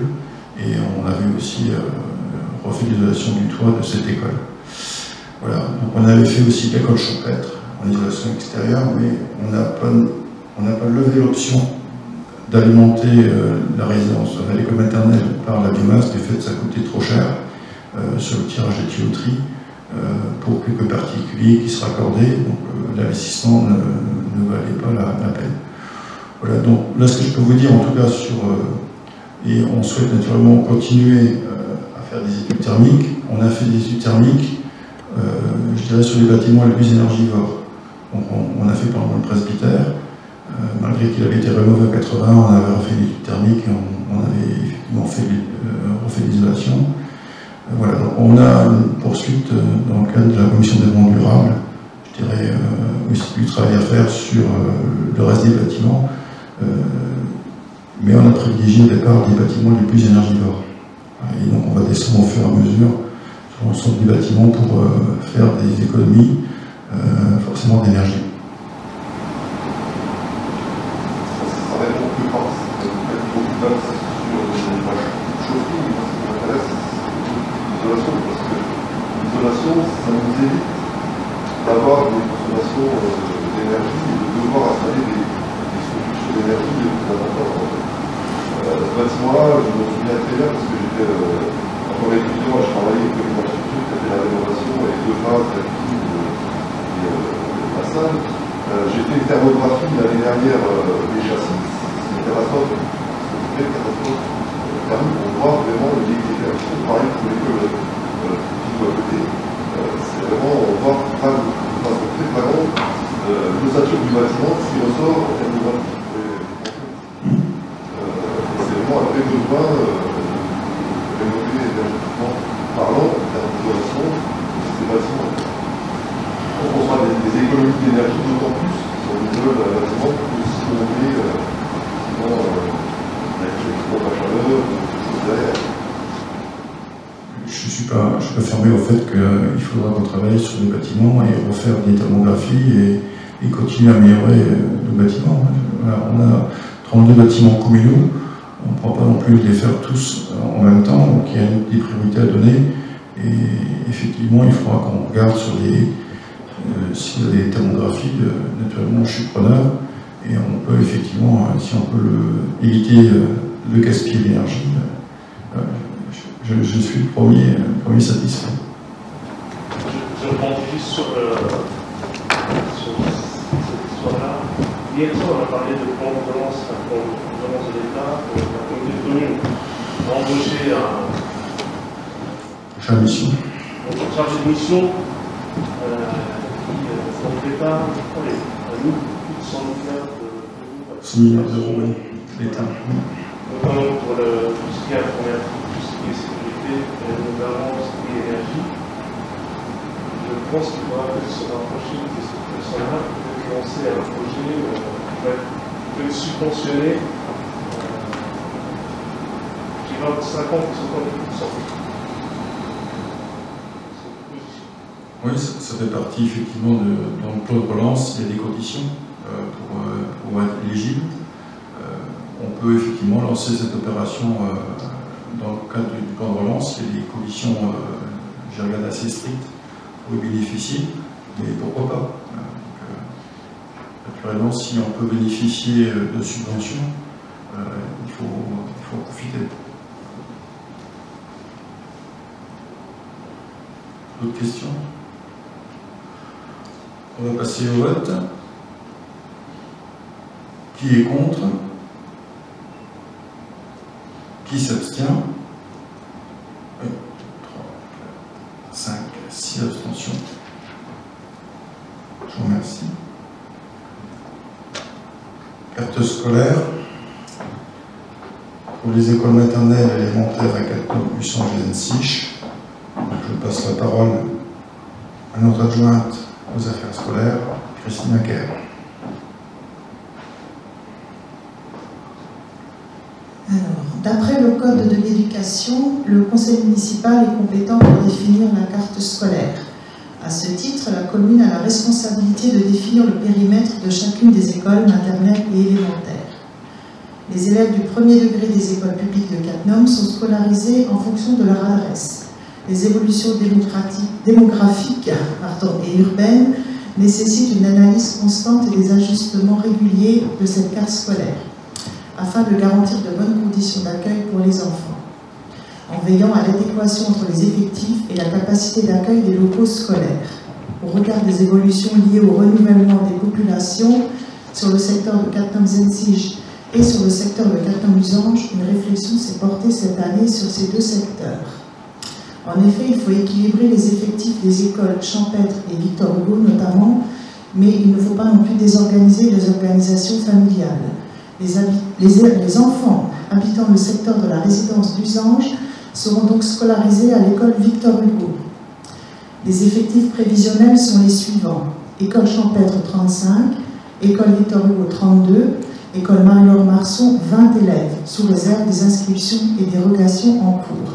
et on avait aussi refait l'isolation du toit de cette école. Voilà. Donc on avait fait aussi l'école champêtre en isolation extérieure, mais on n'a pas levé l'option d'alimenter la résidence de l'école maternelle par la biomasse, du fait que ça coûtait trop cher sur le tirage des tuyauteries pour quelques particuliers qui se raccordaient, donc l'investissement ne valait pas la peine. Voilà, donc là ce que je peux vous dire en tout cas et on souhaite naturellement continuer à faire des études thermiques. On a fait des études thermiques, je dirais, sur les bâtiments les plus énergivores. Donc on a fait par exemple le presbytère. Malgré qu'il avait été rénové en 80, on avait refait une étude thermique, on avait effectivement refait l'isolation. Voilà, donc on a une poursuite dans le cadre de la commission développement durable, je dirais aussi du travail à faire sur le reste des bâtiments, mais on a privilégié au départ des bâtiments les plus énergivores. Et donc on va descendre au fur et à mesure sur l'ensemble des bâtiments pour faire des économies forcément d'énergie.
Ça nous évite d'avoir des consommations d'énergie et de devoir installer des solutions d'énergie plus importantes. Ce bâtiment-là, je me souviens très bien parce que j'étais, en tant qu'étudiant, je travaillais avec une architecture qui a fait la rénovation et 2 phases, la cuisine et la salle. J'ai fait une thermographie l'année dernière des châssis. C'est une catastrophe. C'est une catastrophe thermique. On voit vraiment l'électrification, pareil pour l'école à côté. C'est vraiment, on voit vraiment l'ossature du bâtiment qui ressort en termes de graphique. C'est vraiment un vrai besoin de rénover énergétiquement parlant en termes d'isolation de ces bâtiments. Donc on fera des économies d'énergie, d'autant plus si on isole un bâtiment que si on met la chaleur ou quelque chose derrière.
Je ne suis pas fermé au fait qu'il faudra qu'on travaille sur les bâtiments et refaire des thermographies et continuer à améliorer le bâtiment. Voilà, on a 32 bâtiments communaux, on ne pourra pas non plus les faire tous en même temps, donc il y a des priorités à donner. Et effectivement, il faudra qu'on regarde sur s'il y a des thermographies, naturellement je suis preneur, et on peut effectivement, si on peut éviter de gaspiller l'énergie, je suis le premier satisfait.
Je rebondis juste sur cette histoire-là. Hier soir, on a parlé de plan de relance, de l'État, la communauté de communes a embauché un
chargé de mission.
Donc, chargé de mission qui l'État, je crois, a mis plus de 100 milliards
d'euros, oui, l'État.
Notamment pour tout ce qui est informatique, tout ce qui est sécurité, et notamment tout ce qui est énergie. Je pense qu'il faudra peut-être se rapprocher de ces personnes-là, peut-être lancer un projet qui va être peut-être subventionné, qui va de 50 ou 50%.
Oui, ça fait partie effectivement dans le plan de relance, il y a des conditions pour être éligible. On peut effectivement lancer cette opération dans le cadre du plan de relance, il y a des conditions, je regarde, assez strictes pour y bénéficier, mais pourquoi pas. Naturellement, si on peut bénéficier de subventions, il faut en profiter. D'autres questions? On va passer au vote. Qui est contre? Qui s'abstient? 3, 4, 5, 6 abstentions. Je vous remercie. Carte scolaire. Pour les écoles maternelles et élémentaires à Cattenom-Usange-Lensich. Je passe la parole à notre adjointe aux affaires scolaires, Christine Acker.
Alors, d'après le Code de l'éducation, le conseil municipal est compétent pour définir la carte scolaire. À ce titre, la commune a la responsabilité de définir le périmètre de chacune des écoles maternelles et élémentaires. Les élèves du premier degré des écoles publiques de Cattenom sont scolarisés en fonction de leur adresse. Les évolutions démographiques et urbaines nécessitent une analyse constante et des ajustements réguliers de cette carte scolaire, afin de garantir de bonnes conditions d'accueil pour les enfants, en veillant à l'adéquation entre les effectifs et la capacité d'accueil des locaux scolaires. Au regard des évolutions liées au renouvellement des populations sur le secteur de Cattenom-Lensich et sur le secteur de Cattenom-Usange, une réflexion s'est portée cette année sur ces deux secteurs. En effet, il faut équilibrer les effectifs des écoles Champêtre et Victor Hugo notamment, mais il ne faut pas non plus désorganiser les organisations familiales. Les enfants habitant le secteur de la résidence d'Usange seront donc scolarisés à l'école Victor Hugo. Les effectifs prévisionnels sont les suivants: école Champêtre 35, école Victor Hugo 32, école Marie-Laure Marson 20 élèves, sous réserve des inscriptions et dérogations en cours.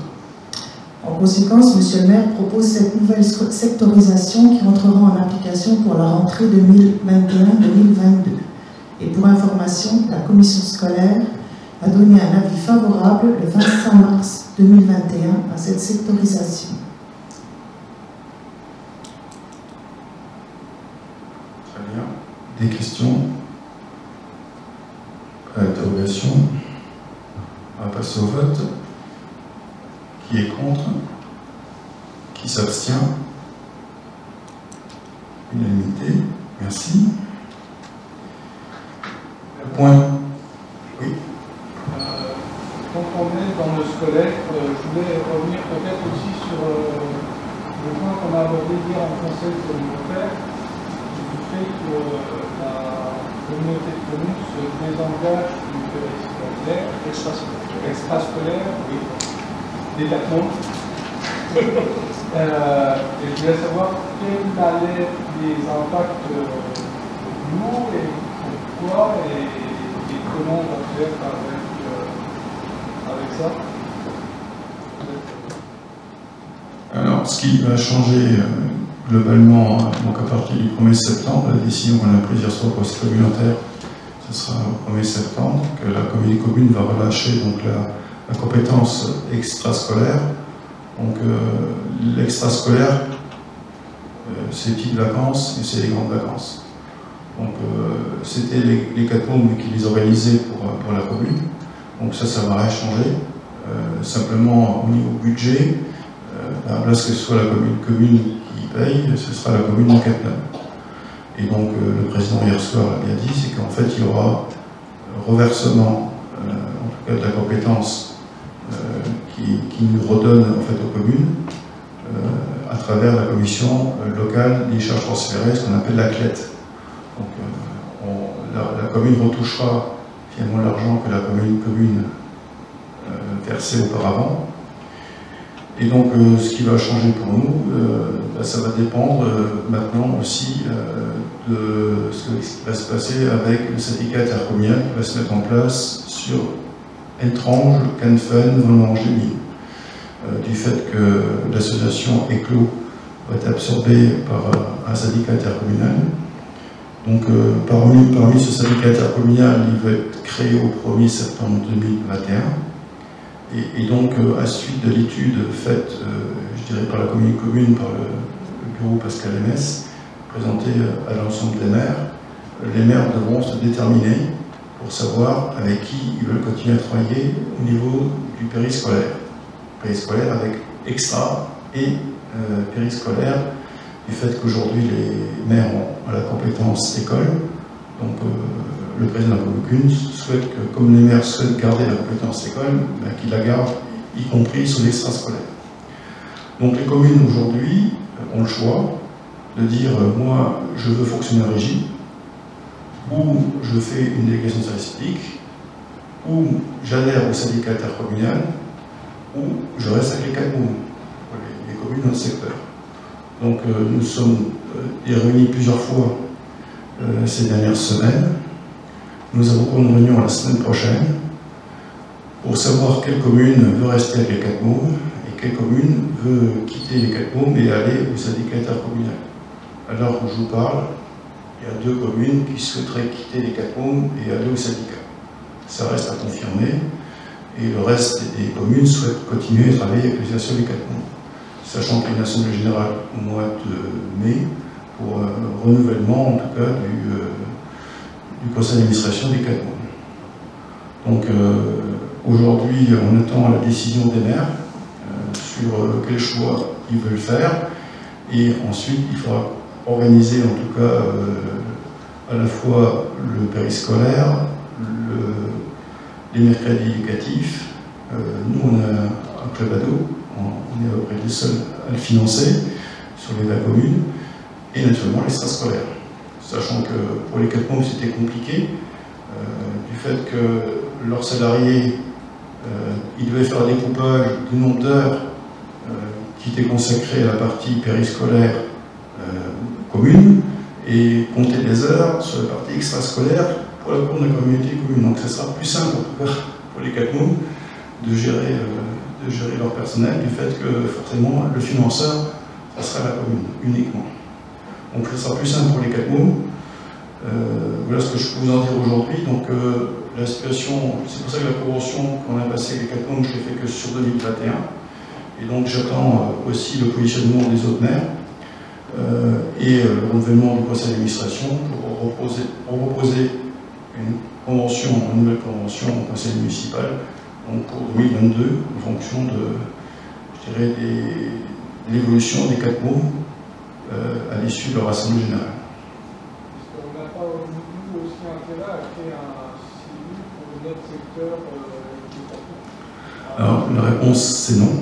En conséquence, M. le maire propose cette nouvelle sectorisation qui entrera en application pour la rentrée 2021-2022. Et pour information, la commission scolaire a donné un avis favorable le 25 mars 2021 à cette sectorisation.
Très bien. Des questions? Interrogations? On va passer au vote. Qui est contre? Qui s'abstient? Unanimité. Merci. Point. Oui.
Quand on est dans le scolaire, je voulais revenir peut-être aussi sur le point qu'on a abordé hier en conseil communautaire, du fait que la communauté de communes se désengage du périscolaire, extrascolaire, oui, déplacement. Et je voulais savoir quels allaient être les impacts lourds et pourquoi et comment on va faire avec ça.
Alors, ce qui va changer globalement, donc à partir du 1er septembre, la décision qu'on a prise hier soir pour ce communautaire, ce sera au 1er septembre, que la communauté commune va relâcher donc la compétence extrascolaire. Donc l'extrascolaire, c'est les petites vacances et c'est les grandes vacances. Donc c'était les 4 membres qui les organisaient pour la commune. Donc ça va rien changer. Simplement au niveau budget, à la place que ce soit la commune qui paye, ce sera la commune de Cattenom. Et donc le président hier soir l'a bien dit, c'est qu'en fait il y aura reversement, en tout cas de la compétence qui nous redonne en fait aux communes à travers la commission locale des charges transférées, ce qu'on appelle la CLET. Donc la commune retouchera finalement l'argent que la commune versait auparavant. Et donc, ce qui va changer pour nous, ça va dépendre maintenant aussi de ce qui va se passer avec le syndicat intercommunal qui va se mettre en place sur Entrange, Canfin, Vendôme-Angéline. Du fait que l'association ECLO va être absorbée par un syndicat intercommunal. Donc, parmi ce syndicat intercommunal, il va être créé au 1er septembre 2021. Et donc, à la suite de l'étude faite, je dirais, par la commune, par le bureau Pascal Ms, présentée à l'ensemble des maires, les maires devront se déterminer pour savoir avec qui ils veulent continuer à travailler au niveau du périscolaire. Périscolaire avec extra et périscolaire, du fait qu'aujourd'hui les maires ont la compétence école. Donc, le président de la commune souhaite que, comme les maires souhaitent garder la compétence école, qu'ils la gardent, y compris sur l'extrascolaire. Donc les communes aujourd'hui ont le choix de dire moi je veux fonctionner en régie, ou je fais une délégation de service public, ou j'adhère au syndicat intercommunal, ou je reste avec les 4 communes, les communes dans le secteur. Donc nous sommes réunis plusieurs fois ces dernières semaines. Nous avons une réunion la semaine prochaine pour savoir quelle commune veut rester avec les 4 mômes et quelle commune veut quitter les 4 mômes et aller au syndicat intercommunal. Alors que je vous parle, il y a 2 communes qui souhaiteraient quitter les 4 mômes et aller au syndicat. Ça reste à confirmer et le reste des communes souhaitent continuer à travailler avec les associations des 4 mômes. Sachant qu'il y a une assemblée générale au mois de mai pour renouvellement en tout cas du conseil d'administration des 4 mômes. Donc aujourd'hui, on attend la décision des maires sur quel choix ils veulent faire. Et ensuite, il faudra organiser en tout cas à la fois le périscolaire, les mercredis éducatifs. Nous, on a un club ado, on est à peu près les seuls à le financer sur les 20 communes, et naturellement l'extrascolaire. Sachant que pour les 4 mômes, c'était compliqué, du fait que leurs salariés, ils devaient faire un découpage du nombre d'heures qui était consacré à la partie périscolaire commune, et compter les heures sur la partie extrascolaire pour la cour de la communauté commune. Donc ça sera plus simple, en tout cas, pour les 4 mômes, de gérer leur personnel, du fait que forcément le financeur, ça sera la commune uniquement. Donc ça sera plus simple pour les 4 mômes. Voilà ce que je peux vous en dire aujourd'hui. Donc la situation, c'est pour ça que la convention qu'on a passée avec les 4 mômes, je l'ai fait que sur 2021. Et donc j'attends aussi le positionnement des autres maires et le renouvellement du conseil d'administration pour proposer une convention, une nouvelle convention au conseil municipal, donc pour 2022, en fonction de, je dirais, de l'évolution des 4 mômes à l'issue de leur assemblée générale.
Est-ce qu'on n'a pas aussi intérêt à créer un CIU pour notre secteur
Alors la réponse c'est non.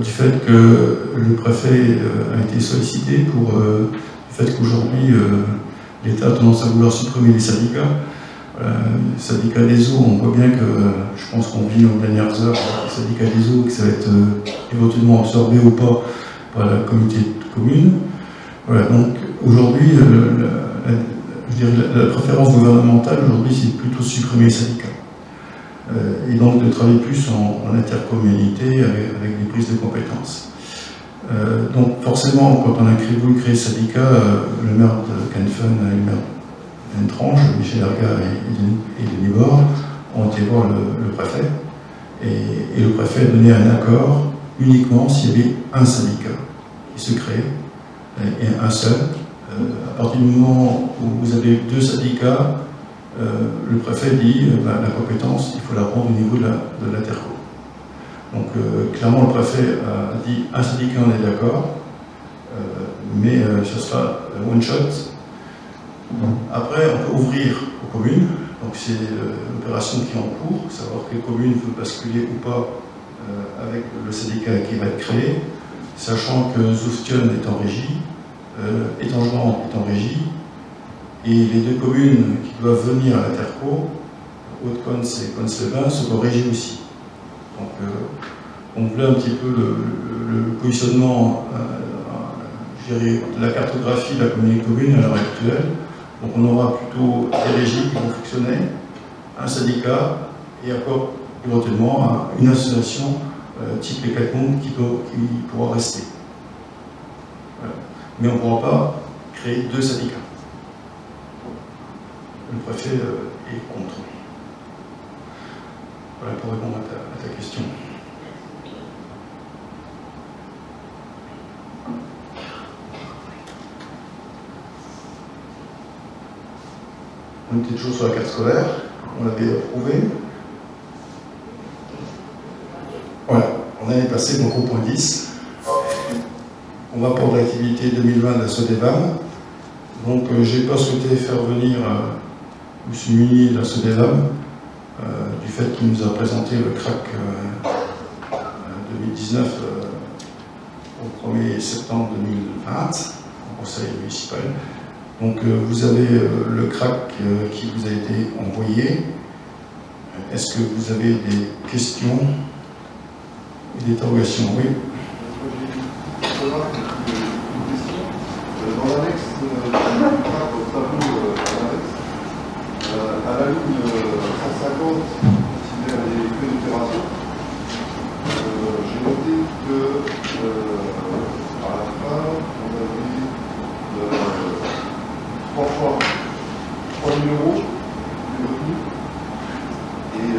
Du fait que le préfet a été sollicité pour le fait qu'aujourd'hui l'État a tendance à vouloir supprimer les syndicats. Le syndicat des eaux, on voit bien que, je pense qu'on vit nos dernières heures, le syndicat des eaux, que ça va être éventuellement absorbé ou pas par la communauté de communes. Voilà, donc aujourd'hui, la préférence gouvernementale aujourd'hui, c'est plutôt supprimer les syndicats. Et donc de travailler plus en intercommunalité avec des prises de compétences. Donc forcément, quand on a voulu créer ce syndicat, le maire de Canfin et le maire d'Entrange, Michel Arga et Denis Bord, ont été voir le préfet. Et le préfet a donné un accord uniquement s'il y avait un syndicat qui se crée, et un seul. À partir du moment où vous avez 2 syndicats, le préfet dit la compétence, il faut la prendre au niveau de l'Interco. Donc clairement, le préfet a dit un syndicat, on est d'accord, mais ce sera one shot. Après, on peut ouvrir aux communes, donc c'est l'opération qui est en cours, savoir quelle commune veut basculer ou pas avec le syndicat qui va être créé, sachant que Zouftion est en régie, Étangerand est en régie, et les 2 communes qui doivent venir à l'Interco, Haute-Cons et Cons-les-Bains, sont en régie aussi. Donc On voulait un petit peu le positionnement je dirais, de la cartographie de la communauté commune à l'heure actuelle. Donc on aura plutôt des régies qui vont fonctionner, un syndicat et encore éventuellement une association type les 4 mondes qui pourra rester. Voilà. Mais on ne pourra pas créer 2 syndicats. Le préfet est contre. Voilà pour répondre à ta question. On était toujours sur la carte scolaire, on l'avait approuvé. Voilà, on avait passé donc au point 10. On va pour l'activité 2020 de la SODEVAM. Donc j'ai pas souhaité faire venir M. Munier de la SODEVAM du fait qu'il nous a présenté le CRAC 2019 au 1er septembre 2020 au conseil municipal. Donc vous avez le CRAC qui vous a été envoyé. Est-ce que vous avez des questions et des interrogations? Oui.
Dans l'annexe du CRAC, au tableau à la ligne 150, qui est les frais d'opération, j'ai noté que à la fin, on avait 3 fois 3 000 € de revenus et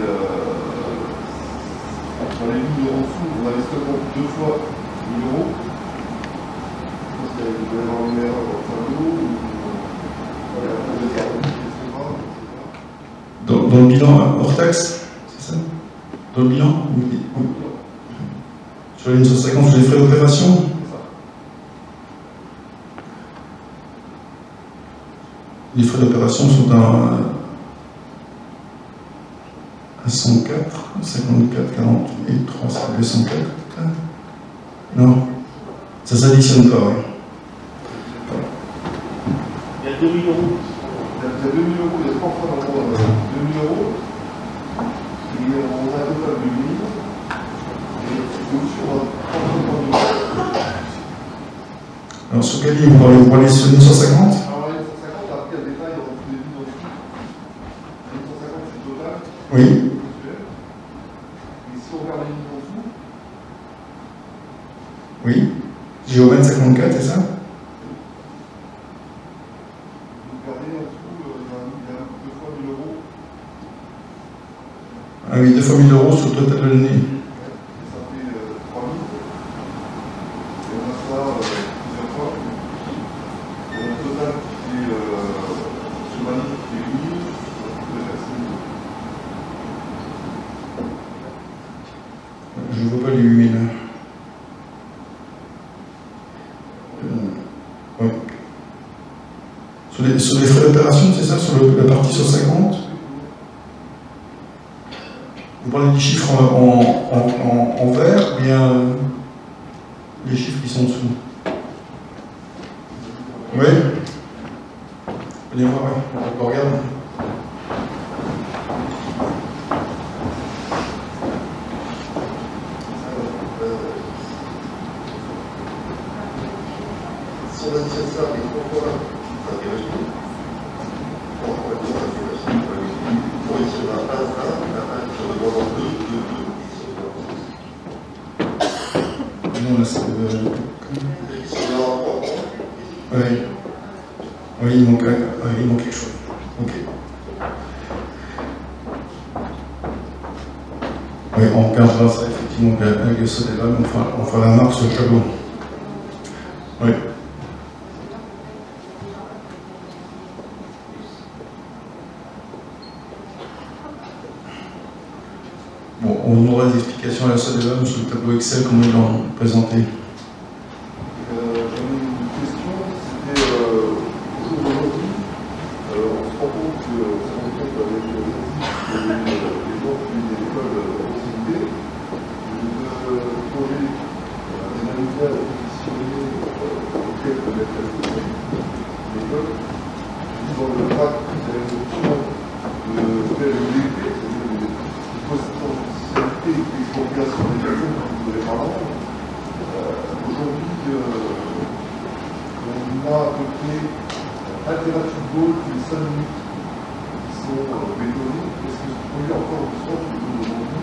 dans les lignes en dessous, on avait seulement 2 fois 1 000 €. Je pense qu'il y avait avoir une erreur dans le tableau ou
dans le bilan hors taxe, c'est ça? Dans le bilan? Oui. Sur la ligne 150, sur les frais d'opération? Les frais d'opération sont à 104, 54, 48, 3, 204. Non, ça ne s'additionne pas, oui.
Il y a 2 000 €.
Il y a 2 000 €, il y a 3 fois dans le monde 2 000 €. Et on a un total de 1 000 €. Et sur 3 fois 3 000 €.
Alors sur quel livre vous parlez sur 150? Oui.
Et si on regarde les lignes en dessous,
oui. Géomètre 54, c'est ça?
vous regardez en dessous, il y a 2 fois 1 000 €.
Ah oui, 2 fois 1 000 € sur le total de l'année.
Et ça fait 3 000. Et on a ça plusieurs fois. Et on a un total qui est sur la ligne qui est 8 000, ça peut faire 6 000.
Je ne vois pas les 8 000. Ouais. Sur les frais d'opération, c'est ça? Sur la partie sur 50? Vous parlez des chiffres en vert ou bien les chiffres qui sont dessous? Oui. Venez voir, oui. On regarde.
Si on additionne ça avec 3 fois ça fait régime. 3 fois 2, ça fait régime. Pour ici, on a 1, 1, 1, sur le bord en 2, 2, 2.
Non, là, c'est...
Ici, on a 3 points.
Oui. Oui, il manque quelque chose. Ok. Oui, on regardera ça effectivement avec le SODEVAM, on fera la marque sur le tableau. Oui. Bon, on aura des explications à la SODEVAM sur le tableau Excel, comme ils l'ont présenté.
J'avais une question, c'était au jour d'aujourd'hui, on se rend compte que ça rend compte avec les gens qui ont des écoles de proximité, de projet des manuels positionnés auxquels peut mettre l'école. Dans le CRAC, il y a une option de faire une DP, c'est-à-dire une position de spécialité l'expropriation des personnes qui ne voudraient pas l'entendre. Aujourd'hui, on a à peu près un terrain de football tous les 5 minutes qui sont bétonnés. Est-ce que ce projet a encore du sens aujourd'hui?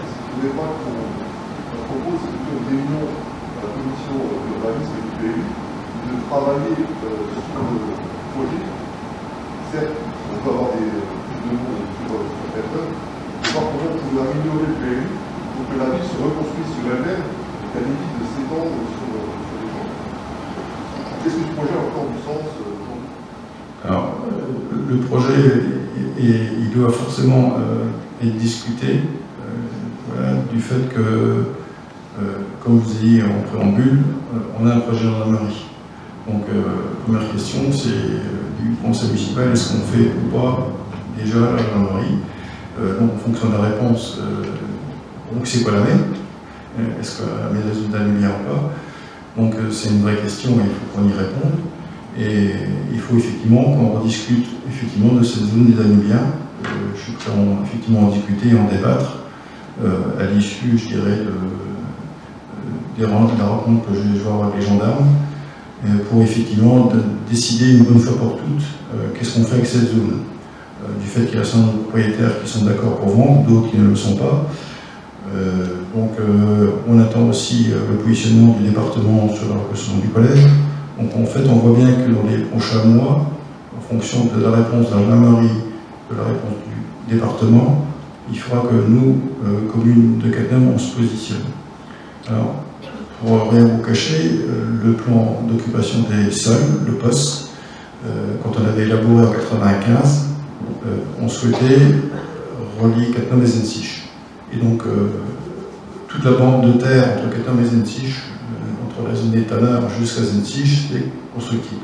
Est-ce qu'il ne faudrait pas qu'on propose une réunion à la commission d'urbanisme et du PLU de travailler sur le projet? Certes, on peut avoir plus de monde sur personne, mais par contre, on peut améliorer le PLU pour que la ville se reconstruise sur elle-même et qu'elle évite de s'étendre sur les gens. Est-ce que ce projet a encore du sens aujourd'hui?
Alors, le projet, il doit forcément être discuté voilà, du fait que, comme vous avez dit en préambule, on a un projet de gendarmerie. Donc, première question, c'est du conseil municipal, est-ce qu'on fait ou pas déjà la gendarmerie? Donc, en fonction de la réponse, donc c'est quoi la même? Est-ce que la met la zone d'Anubia ou pas? Donc, c'est une vraie question et il faut qu'on y réponde. Et il faut effectivement qu'on rediscute effectivement de cette zone des Danubiens. Je suis prêt à effectivement en discuter et en débattre à l'issue, je dirais, de la rencontre que je vais avoir avec les gendarmes pour effectivement décider une bonne fois pour toutes qu'est-ce qu'on fait avec cette zone. Du fait qu'il y a certains propriétaires qui sont d'accord pour vendre, d'autres qui ne le sont pas. Donc on attend aussi le positionnement du département sur la reconstruction du collège. Donc en fait, on voit bien que dans les prochains mois, en fonction de la réponse de la gendarmerie, de la réponse du département, il faudra que nous, commune de Cattenom, on se positionne. Alors, pour rien vous cacher, le plan d'occupation des sols, le POS, quand on avait élaboré en 1995, on souhaitait relier Cattenom et Zensich. Et donc, toute la bande de terre entre Cattenom et Zensich, entre la zone des Tanneurs jusqu'à Zensich, c'était constructible.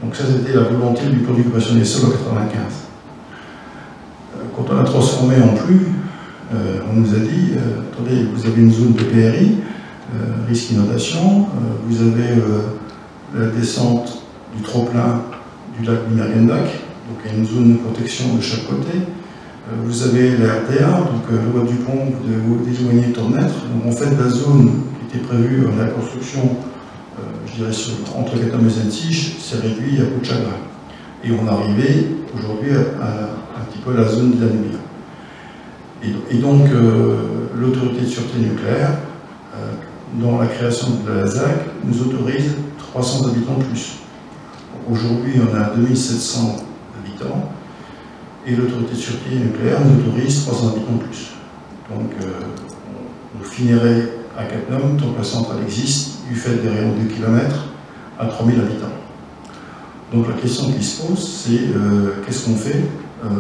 Donc ça, c'était la volonté du plan d'occupation des sols en 1995. Quand on a transformé en plus, on nous a dit, attendez, vous avez une zone de PRI, risque inondation, vous avez la descente du trop-plein du lac du Mergenbach, donc il y a une zone de protection de chaque côté. Vous avez la RTA, donc le Bois du Pont, vous devez vous désoigner Tournêtre. Donc en fait, la zone qui était prévue à la construction, je dirais, entre Cattenom et Zensich, s'est réduite à coup de chagrin. Et on est arrivé aujourd'hui à un petit peu la zone de Danubia. Et donc, l'autorité de sûreté nucléaire, dans la création de la ZAC, nous autorise 300 habitants de plus. Aujourd'hui, on a 2700 habitants. Et l'autorité de sûreté nucléaire nous autorise 300 habitants de plus. Donc, on finirait à Cattenom, tant que la centrale existe, du fait des rayons de 2 km, à 3000 habitants. Donc la question qui se pose, c'est qu'est-ce qu'on fait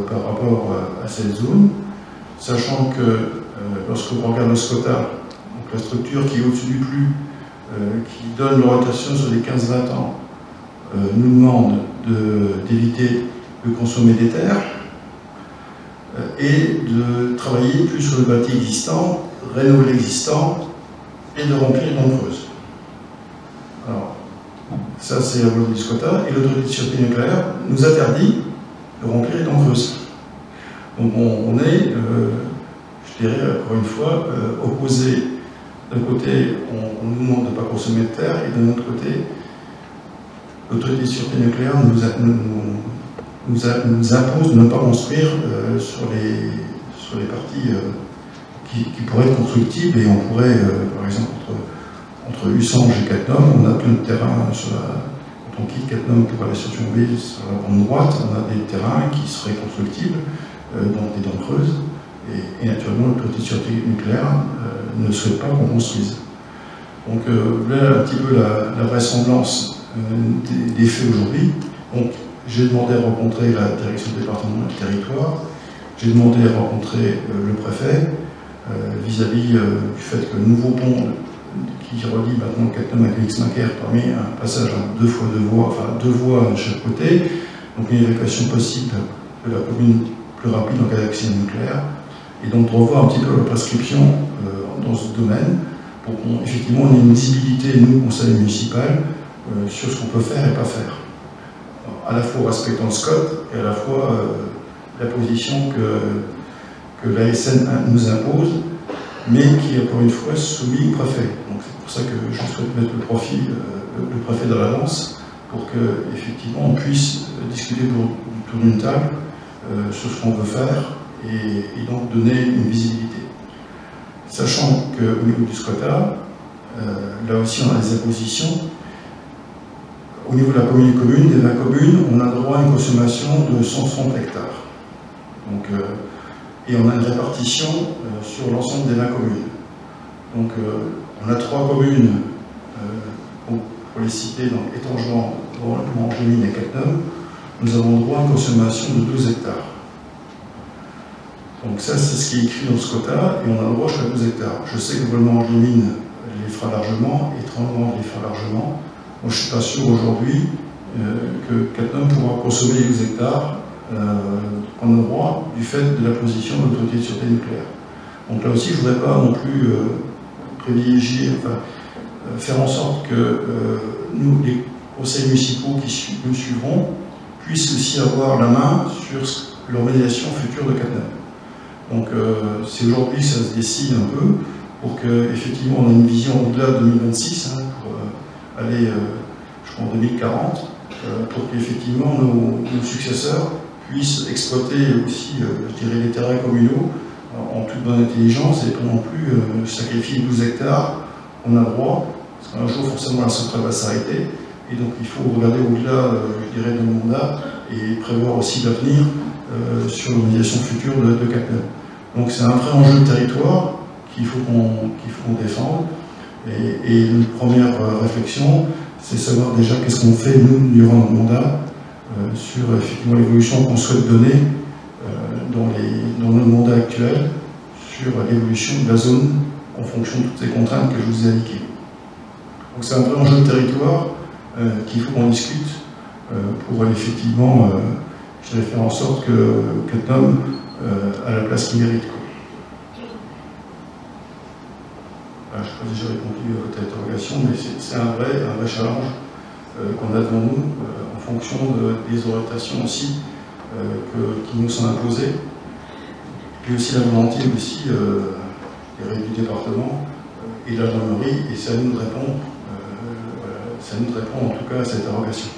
par rapport à cette zone, sachant que lorsque l'on regarde le SCOTA, donc la structure qui est au-dessus du flux, qui donne l'orientation sur les 15-20 ans, nous demande d'éviter de consommer des terres, et de travailler plus sur le bâti existant, rénover l'existant et de remplir les dents creuses. Alors, ça c'est la volonté du SCOTA, et l'autorité de sûreté nucléaire nous interdit de remplir les dents creuses. Donc on est, je dirais encore une fois, opposés. D'un côté, on nous demande de ne pas consommer de terre, et d'un autre côté, l'autorité de sûreté nucléaire nous impose de ne pas construire sur les parties qui pourraient être constructibles, et on pourrait, par exemple, entre Ussange et Cattenom, on a plein de terrains, quand on quitte Cattenom pour aller sur Thionville, sur la bande droite, on a des terrains qui seraient constructibles dans des dents creuses, et naturellement l'autorité de sûreté nucléaire ne souhaite pas qu'on construise. Donc là, un petit peu la vraisemblance des faits aujourd'hui. Donc, j'ai demandé à rencontrer la direction départementale du territoire, j'ai demandé à rencontrer le préfet vis-à-vis du fait que le nouveau pont qui relie maintenant Cattenom avec Félix-Macaire permet un passage à 2 fois 2 voies, enfin 2 voies de chaque côté, donc une évacuation possible de la commune plus rapide en cas d'accident nucléaire, et donc de revoir un petit peu la prescription dans ce domaine pour qu'effectivement on ait une visibilité, nous, conseil municipal, sur ce qu'on peut faire et pas faire. À la fois respectant le SCOT et à la fois la position que l'ASN nous impose mais qui est encore une fois soumis au préfet. Donc c'est pour ça que je souhaite mettre le préfet dans la danse, pour qu'effectivement on puisse discuter autour d'une table sur ce qu'on veut faire et donc donner une visibilité. Sachant qu'au niveau du SCOTA, là aussi on a des impositions. Au niveau de la commune, des 20 communes, on a droit à une consommation de 130 hectares. Donc, et on a une répartition sur l'ensemble des 20 communes. Donc on a 3 communes, pour les citer, donc Étangeland, Angevine et Cattenom. Nous avons droit à une consommation de 12 hectares. Donc ça, c'est ce qui est écrit dans ce quota, et on a le droit jusqu'à 12 hectares. Je sais que Angevine les fera largement, et Étangeland les fera largement. Moi, je ne suis pas sûr aujourd'hui que Cattenom pourra consommer les 12 hectares en droit du fait de la position de l'autorité de sûreté nucléaire. Donc là aussi, je ne voudrais pas non plus privilégier, faire en sorte que nous, les conseils municipaux qui nous suivront, puissent aussi avoir la main sur l'organisation future de Cattenom. Donc c'est aujourd'hui que ça se décide un peu pour qu'effectivement on ait une vision au-delà de 2026, pour aller, je crois, en 2040, pour qu'effectivement nos successeurs puissent exploiter aussi, je dirais, les terrains communaux en toute bonne intelligence et pas non plus sacrifier 12 hectares. On a le droit, parce qu'un jour forcément la centrale va s'arrêter, et donc il faut regarder au-delà, je dirais, de nos mandats et prévoir aussi l'avenir sur l'organisation future de Cattenom. Donc c'est un vrai enjeu de territoire qu'il faut qu'on défende. Et une première réflexion, c'est savoir déjà qu'est-ce qu'on fait, nous, durant notre mandat, sur effectivement l'évolution qu'on souhaite donner dans notre mandat actuel, sur l'évolution de la zone en fonction de toutes ces contraintes que je vous ai indiquées. Donc c'est un vrai enjeu de territoire qu'il faut qu'on discute pour effectivement, je vais faire en sorte que Cattenom a la place qu'il mérite. Je crois que j'ai répondu à votre interrogation, mais c'est un vrai challenge qu'on a devant nous en fonction des orientations aussi qui nous sont imposées, puis aussi la volonté aussi du département et de la gendarmerie, et c'est à nous de répondre, en tout cas à cette interrogation.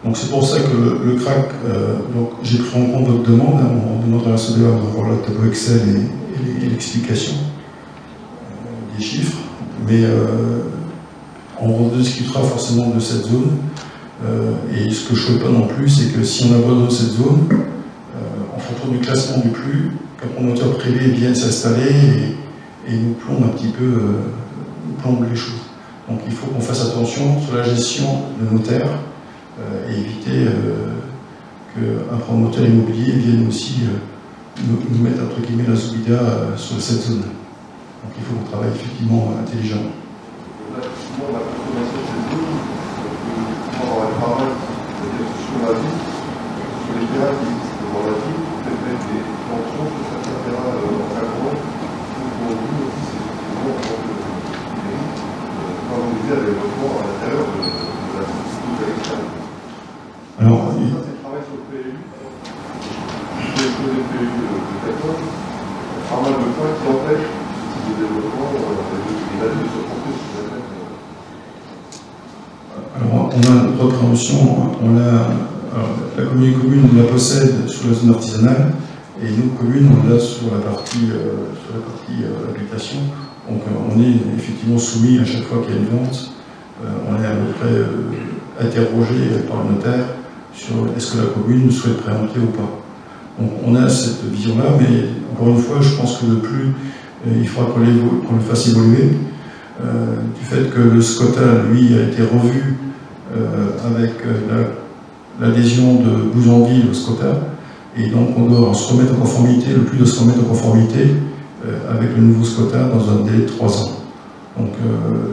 Donc c'est pour ça que le CRAC, j'ai pris en compte votre demande, on demande à la SODEA d'avoir le tableau Excel et l'explication des chiffres, mais on discutera forcément de cette zone, et ce que je ne souhaite pas non plus, c'est que si on abandonne cette zone, en fonction du classement du PLU, qu'un promoteur privé vienne s'installer et nous plombe un petit peu, nous plombe les choses. Donc il faut qu'on fasse attention sur la gestion de nos terres, et éviter qu'un promoteur immobilier vienne aussi nous mettre entre guillemets la zoubida sur cette zone. Donc il faut qu'on travaille effectivement intelligemment.
Là, effectivement, la consommation de cette zone, on va avoir pas mal, c'est-à-dire sur la ville, sur les terrains qui existent dans la ville, peut-être mettre des tensions sur certains terrains encadrants, pour nous aussi, c'est effectivement favoriser le développement à l'intérieur de la ville de l'extérieur.
Alors,
c'est le travail sur le PLU. Le PLU de Cattenom, pas mal de points qui empêchent ce type de développement et d'aller de se porter sur la tête.
Alors, on a notre prévention, la commune la possède sur la zone artisanale, et nous, commune, on l'a sur la partie habitation. Donc, on est effectivement soumis à chaque fois qu'il y a une vente, on est à peu près interrogé par le notaire sur est-ce que la commune souhaite préempter ou pas. Donc on a cette vision-là, mais encore une fois, je pense que le plus, il faudra qu'on le fasse évoluer, du fait que le SCOTA, lui, a été revu avec l'adhésion de Bouzonville au SCOTA, et donc on doit se remettre en conformité, le plus de se remettre en conformité avec le nouveau SCOTA dans un délai de 3 ans. Donc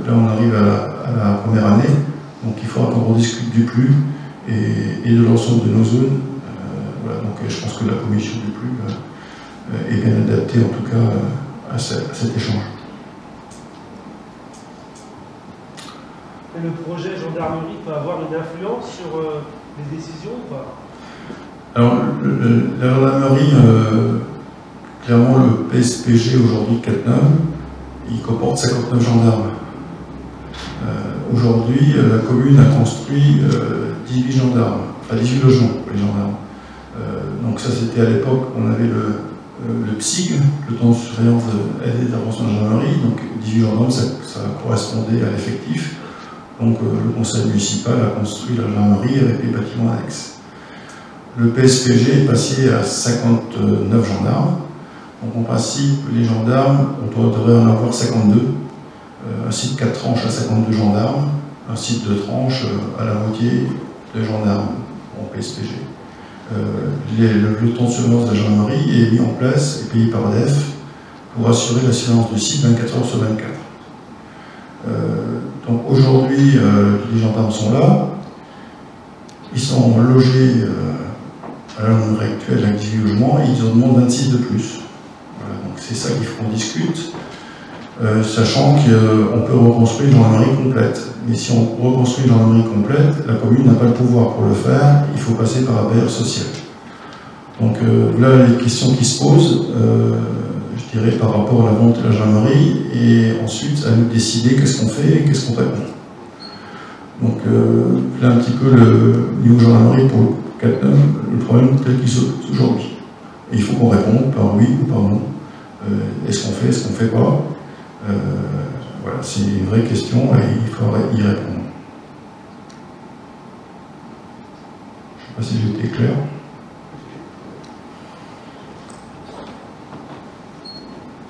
là, on arrive à la première année, donc il faudra qu'on rediscute du plus et de l'ensemble de nos zones. Voilà, donc je pense que la commission du plus est bien adaptée, en tout cas, à cet échange.
Et le projet gendarmerie peut avoir une influence sur les décisions ou pas?
Alors, la gendarmerie, clairement, le PSPG aujourd'hui de Cattenom, il comporte 59 gendarmes. Aujourd'hui, la commune a construit 18 gendarmes, enfin 18 logements pour les gendarmes. Donc ça, c'était à l'époque, on avait le PSIG, le temps de surveillance et d'intervention de la gendarmerie, donc 18 gendarmes, ça correspondait à l'effectif. Donc le conseil municipal a construit la gendarmerie avec les bâtiments annexes. Le PSPG est passé à 59 gendarmes. Donc en principe, les gendarmes, on devrait en avoir 52. Un site 4 tranches à 52 gendarmes, un site 2 tranches à la moitié de gendarmes en PSPG. Le temps de surveillance de la gendarmerie est mis en place et payé par EDF pour assurer la surveillance du site 24 heures sur 24. Donc aujourd'hui, les gendarmes sont là, ils sont logés à la longue actuelle avec 18 logements et ils en demandent 26 de plus. Voilà, donc c'est ça qu'il faut qu'on discute, sachant qu'on peut reconstruire une gendarmerie complète. Mais si on reconstruit une gendarmerie complète, la commune n'a pas le pouvoir pour le faire, il faut passer par un bailleur social. Donc là, les questions qui se posent, je dirais par rapport à la vente de la gendarmerie, et ensuite à nous de décider qu'est-ce qu'on fait et qu'est-ce qu'on répond. Donc là un petit peu le niveau gendarmerie pour Cattenom, le problème tel qu'il se pose aujourd'hui. Et il faut qu'on réponde par oui ou par non. Est-ce qu'on fait, est-ce qu'on ne fait pas? Voilà, c'est une vraie question et il faudrait y répondre. Je ne sais pas si j'ai été clair.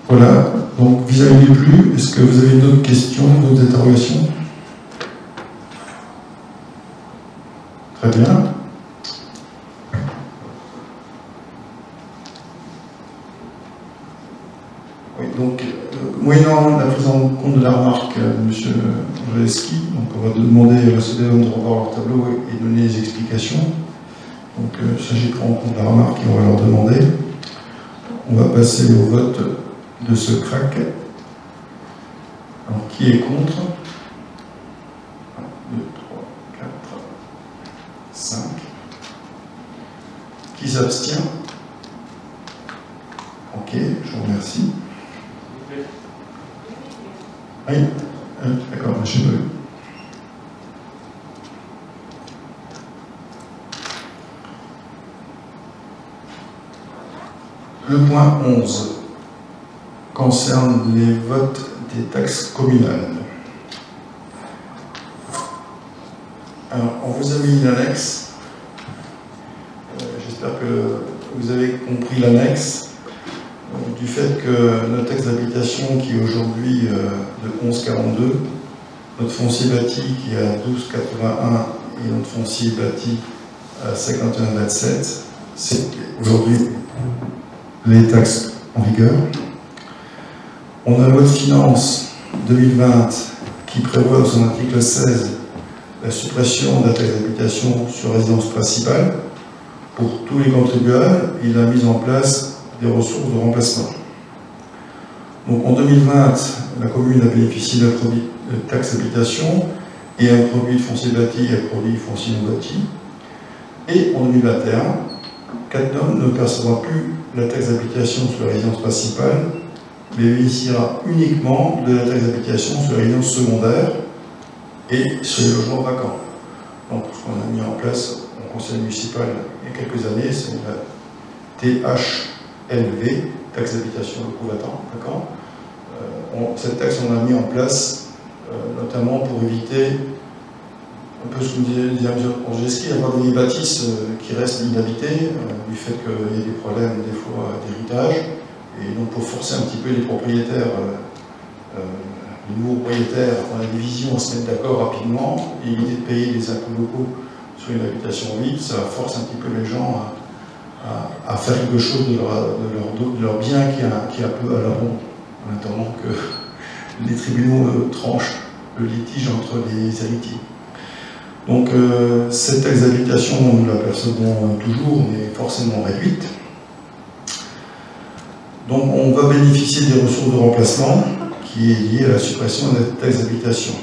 Voilà, donc vis-à-vis du plus, est-ce que vous avez d'autres questions, d'autres interrogations? Très bien. Oui, donc, moyennant la prise en compte de la remarque de M. Angeleski, donc on va demander à la CDM de revoir leur tableau et donner les explications. Donc, il s'agit de prendre en compte la remarque et on va leur demander. On va passer au vote de ce crack. Alors, qui est contre? 1, 2, 3, 4, 5. Qui s'abstient? Ok, je vous remercie. Oui, d'accord, je sais pas. Le point 11 concerne les votes des taxes communales. Alors, on vous a mis l'annexe. J'espère que vous avez compris l'annexe. Du fait que notre taxe d'habitation qui est aujourd'hui de 11,42, notre foncier bâti qui est à 12,81 et notre foncier bâti à 51,27, c'est aujourd'hui les taxes en vigueur. On a la loi de finances 2020 qui prévoit dans son article 16 la suppression de la taxe d'habitation sur résidence principale pour tous les contribuables et la mise en place des ressources de remplacement. Donc en 2020, la commune a bénéficié d'un produit de taxe d'habitation et un produit de foncier bâti et un produit de foncier non bâti. Et en 2021, Cattenom ne percevra plus la taxe d'habitation sur la résidence principale, mais bénéficiera uniquement de la taxe d'habitation sur la résidence secondaire et sur les logements vacants. Donc ce qu'on a mis en place au conseil municipal il y a quelques années, c'est la THLV, taxe d'habitation locaux vacants. Cette taxe, on l'a mis en place notamment pour éviter un peu ce que nous disait M. Angeleski, avoir des bâtisses qui restent inhabitées du fait qu'il y a des problèmes des fois d'héritage, et donc pour forcer un petit peu les propriétaires, les nouveaux propriétaires dans la division à se mettre d'accord rapidement et éviter de payer des impôts locaux sur une habitation vide, ça force un petit peu les gens à faire quelque chose de leur bien qui est un peu à la ronde, en attendant que les tribunaux tranchent le litige entre les héritiers. Donc cette taxe d'habitation, nous la percevons toujours, mais forcément réduite. Donc on va bénéficier des ressources de remplacement qui est liée à la suppression de la taxe d'habitation.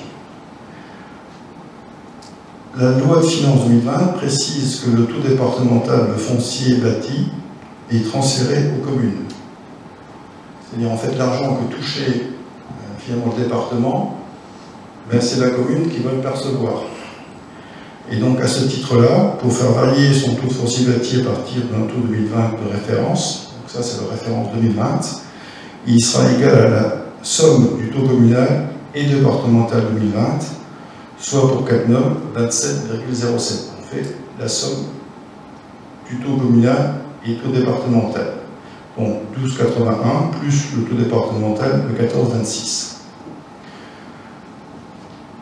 La loi de finances 2020 précise que le taux départemental de foncier bâti est transféré aux communes. c'est-à-dire en fait l'argent que touchait finalement le département, ben, c'est la commune qui va le percevoir. Et donc à ce titre-là, pour faire varier son taux de foncier bâti à partir d'un taux 2020 de référence, donc ça c'est la référence 2020, il sera égal à la somme du taux communal et départemental 2020, soit pour Cattenom 27,07. On fait la somme du taux communal et taux départemental. Donc 12,81 plus le taux départemental de 14,26.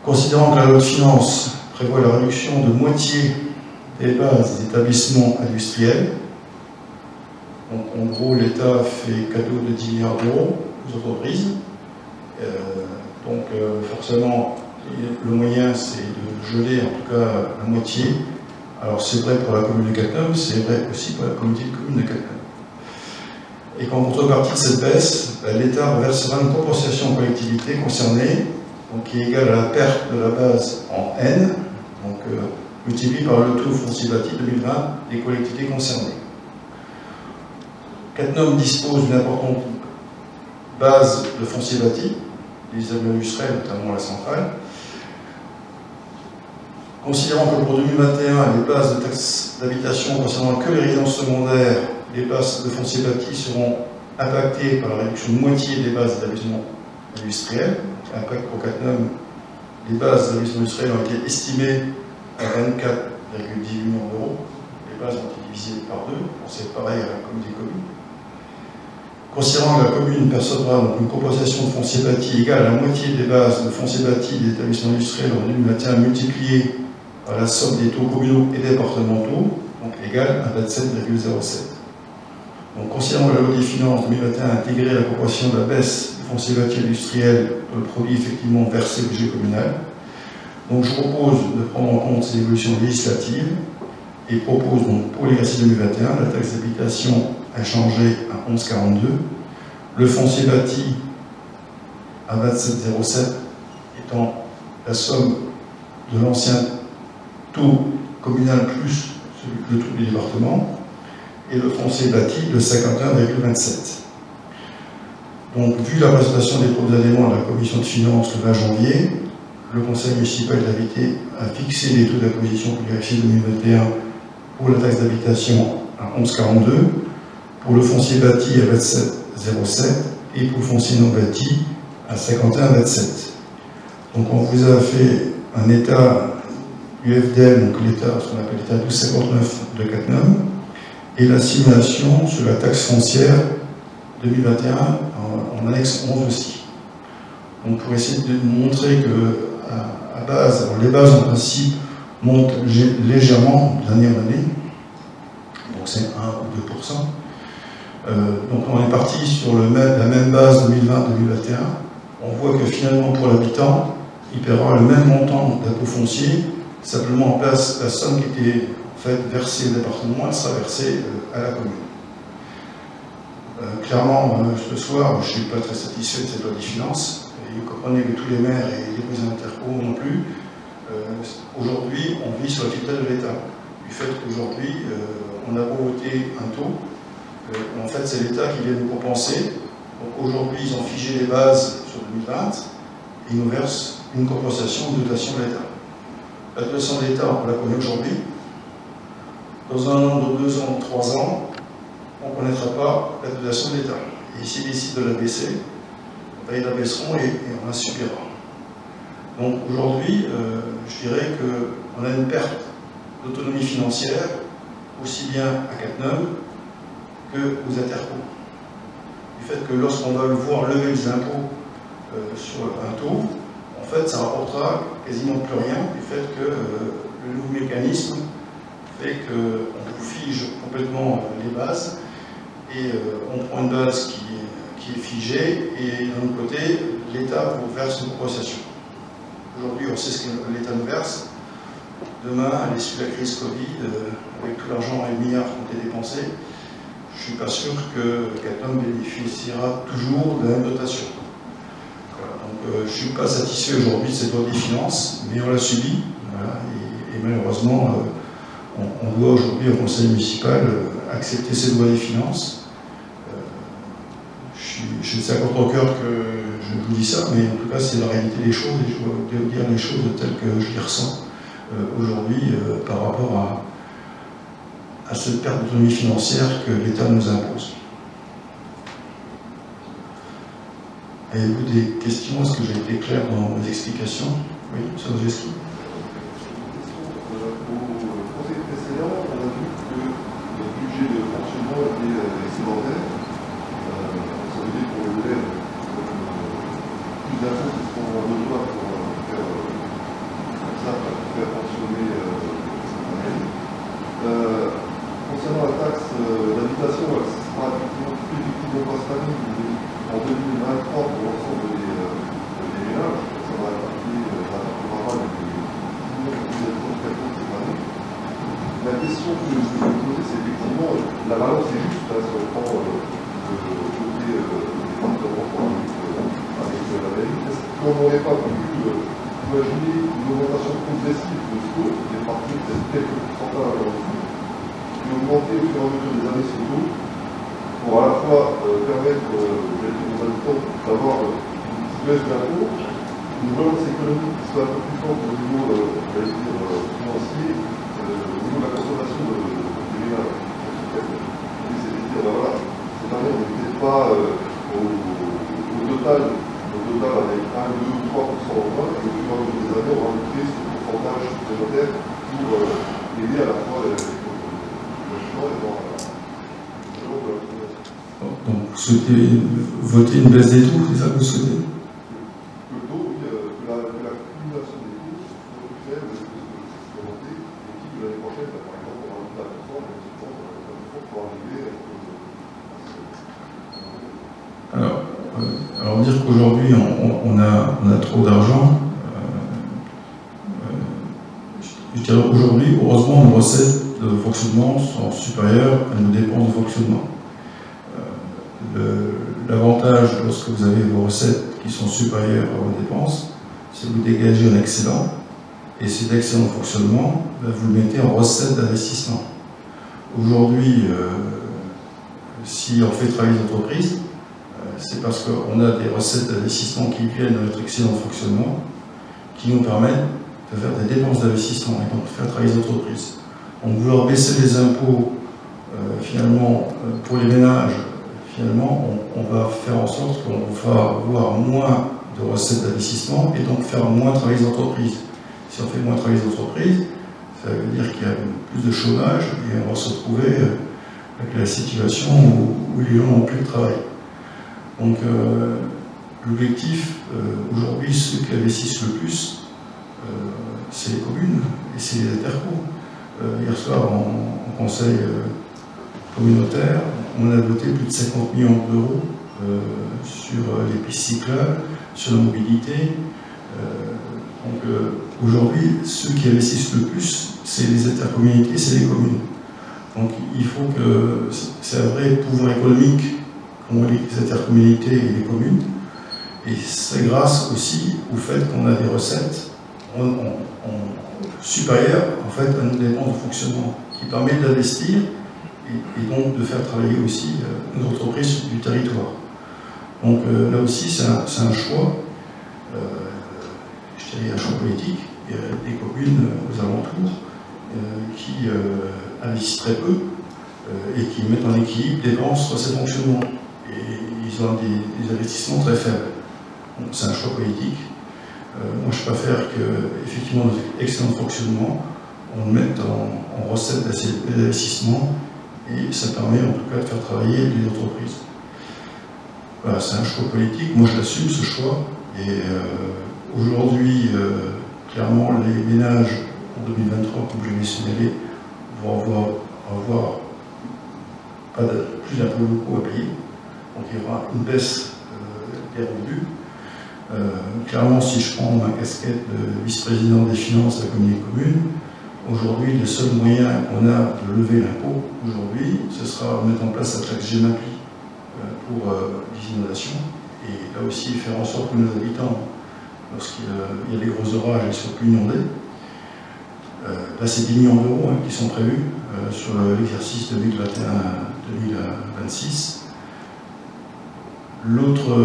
Considérant que la loi de finances prévoit la réduction de moitié des bases des établissements industriels, donc en gros l'État fait cadeau de 10 milliards d'euros aux entreprises, forcément le moyen c'est de geler en tout cas la moitié. Alors c'est vrai pour la commune de Cattenom, c'est vrai aussi pour la communauté de communes de Cattenom. Et qu'en contrepartie de cette baisse, l'État reversera une compensation aux collectivités concernées, donc qui est égale à la perte de la base en N, donc multiplié par le taux foncier bâti 2020 des collectivités concernées. Cattenom dispose d'une importante base de foncier bâti, les immeubles industriels, notamment la centrale. Considérant que pour 2021, les bases de taxes d'habitation concernant que les résidences secondaires, les bases de foncier bâti seront impactées par la réduction de moitié des bases d'établissements industriels. Impact pour Cattenom, les bases d'établissements industriels ont été estimées à 24,18 millions d'euros. Les bases ont été divisées par deux, c'est pareil à la commune des communes. Considérant que la commune percevra donc une compensation de foncier bâti égale à la moitié des bases de foncier bâti des établissements industriels en 2021 multipliée par la somme des taux communaux et départementaux, donc égale à 27,07. Donc, considérant que la loi des finances 2021 a intégré la compensation de la baisse du foncier bâti industriel dans le produit effectivement versé au budget communal, donc je propose de prendre en compte ces évolutions législatives et propose donc pour l'exercice 2021 la taxe d'habitation inchangée à 11,42, le foncier bâti à 27,07 étant la somme de l'ancien taux communal plus le taux du département, et le foncier bâti de 51,27. Donc, vu la présentation des propos d'éléments de la commission de finances le 20 janvier, le conseil municipal d'habiter a fixé les taux d'imposition pour l'exercice 2021 pour la taxe d'habitation à 11,42, pour le foncier bâti à 27,07 et pour le foncier non bâti à 51,27. Donc, on vous a fait un état UFDL, donc l'état, ce qu'on appelle l'état 1259 de Cattenom, et la simulation sur la taxe foncière 2021 en annexe 11 aussi. Donc pour essayer de montrer que à base, alors les bases en principe montent légèrement d'année en année, donc c'est 1 ou 2%. Donc on est parti sur la même base 2020-2021. On voit que finalement pour l'habitant, il paiera le même montant d'impôt foncier, simplement en place la somme qui était en fait versée au département, elle sera versée à la commune. Clairement, ce soir, je ne suis pas très satisfait de cette loi des finances. Et vous comprenez que tous les maires et les présidents d'interco non plus. Aujourd'hui, on vit sur la tutelle de l'État. Du fait qu'aujourd'hui, on a beau voter un taux, en fait, c'est l'État qui vient nous compenser. Donc aujourd'hui, ils ont figé les bases sur 2020 et ils nous versent une compensation, une dotation de l'État. La dotation de l'État, on la connaît aujourd'hui. Dans un an, de 2 ans, 3 ans, on ne connaîtra pas la dotation de l'État. Et s'ils décident de la baisser, ben, ils la baisseront et on la subira. Donc aujourd'hui, je dirais qu'on a une perte d'autonomie financière, aussi bien à Cattenom qu'aux intercos. Du fait que lorsqu'on va voir lever les impôts sur un taux, en fait, ça rapportera quasiment plus rien, du fait que le nouveau mécanisme fait qu'on fige complètement les bases, et on prend une base qui est figée, et d'un autre côté, l'État vous verse une compensation. Aujourd'hui, on sait ce que l'État nous verse. Demain, à l'issue de la crise Covid, avec tout l'argent et les milliards qui ont été dépensés, je ne suis pas sûr que Cattenom bénéficiera toujours de la même dotation. Voilà, donc, je ne suis pas satisfait aujourd'hui de cette loi des finances, mais on l'a subie. Voilà, et malheureusement, on doit aujourd'hui au conseil municipal accepter cette loi des finances. Je suis c'est à contre-cœur que je vous dis ça, mais en tout cas c'est la réalité des choses et je dois dire les choses telles que je les ressens aujourd'hui par rapport à cette perte d'autonomie financière que l'État nous impose. Avez-vous des questions? Est-ce que j'ai été clair dans mes explications? Oui, M. Rogeski.
Au conseil précédent, on a vu que le budget de fonctionnement était excédentaire. Ça veut dire qu'on élève plus d'impôts qui seront en besoin pour faire fonctionner la mairie. Concernant la taxe d'habitation, elle sera effectivement pas stable en 2023 pour l'ensemble des ménages. Ça va impactera pas les la question que je vais vous poser, c'est effectivement, la balance est juste, hein, si on prend le côté des départements avec la mairie. Est-ce qu'on n'aurait pas pu imaginer une augmentation progressive de ce taux, qui est parti peut-être quelques pourcentages en dessous, et augmenter au fur et à mesure des années ce taux, pour à la fois permettre aux habitants d'avoir une baisse d'impôts, une relance économique qui soit un peu plus forte au niveau financier, au niveau de la consommation des ménages. C'est-à-dire, voilà, cette année, on n'est peut-être pas au total avec 1, 2 ou 3% en moins, et au fur et à mesure des années, on va ajouter ce pourcentage supplémentaire pour aider à la fois les gens et dans la
donc vous souhaitez voter une baisse des taux, c'est ça que vous souhaitez?
Le taux, oui, que la cumulation des taux soit plus faible que ce que c'est voté, et qui, l'année prochaine, par exemple, on va rajouter à 1% pour arriver à
Alors dire qu'aujourd'hui on a trop d'argent, je dirais aujourd'hui, heureusement, nos recettes de fonctionnement sont supérieures à nos dépenses de fonctionnement. L'avantage, lorsque vous avez vos recettes qui sont supérieures à vos dépenses, c'est que vous dégagez un excédent, et cet excédent de fonctionnement, vous le mettez en recettes d'investissement. Aujourd'hui, si on fait travailler les entreprises, c'est parce qu'on a des recettes d'investissement qui viennent de notre excédent de fonctionnement, qui nous permettent de faire des dépenses d'investissement et donc de faire travailler les entreprises. Donc vouloir baisser les impôts, finalement, pour les ménages, finalement, on va faire en sorte qu'on va avoir moins de recettes d'investissement et donc faire moins travailler les entreprises. Si on fait moins travailler les entreprises, ça veut dire qu'il y a plus de chômage et on va se retrouver avec la situation où les gens n'ont plus de travail. Donc l'objectif, aujourd'hui, ceux qui investissent le plus, c'est les communes et c'est les intercos. Hier soir, en conseil communautaire, on a voté plus de 50 millions d'euros sur les pistes cyclables, sur la mobilité. Donc aujourd'hui, ceux qui investissent le plus, c'est les intercommunalités, c'est les communes. Donc il faut que c'est un vrai pouvoir économique qu'ont les intercommunalités et les communes. Et c'est grâce aussi au fait qu'on a des recettes supérieures en fait, à nos dépenses de fonctionnement, qui permettent d'investir et donc de faire travailler aussi nos entreprises du territoire. Donc là aussi, c'est un choix, je dirais un choix politique. Il y a des communes aux alentours qui investissent très peu et qui mettent en équilibre dépenses, recettes, fonctionnement. Et ils ont des investissements très faibles. Donc c'est un choix politique. Moi, je préfère qu'effectivement, notre excellent fonctionnement, on le mette en recettes d'investissement et ça permet en tout cas de faire travailler les entreprises. Voilà, c'est un choix politique. Moi, je l'assume, ce choix. Et aujourd'hui, clairement, les ménages en 2023, comme je l'ai signalé, vont avoir plus d'impôts locaux à payer. Donc il y aura une baisse des revenus. Clairement, si je prends ma casquette de vice-président des finances de la communauté commune, aujourd'hui, le seul moyen qu'on a de lever l'impôt, aujourd'hui, ce sera mettre en place la taxe GEMAPI pour les inondations. Et là aussi, faire en sorte que nos habitants, lorsqu'il y a des gros orages, ils ne soient plus inondés. Là, c'est 10 millions d'euros qui sont prévus sur l'exercice 2021-2026. L'autre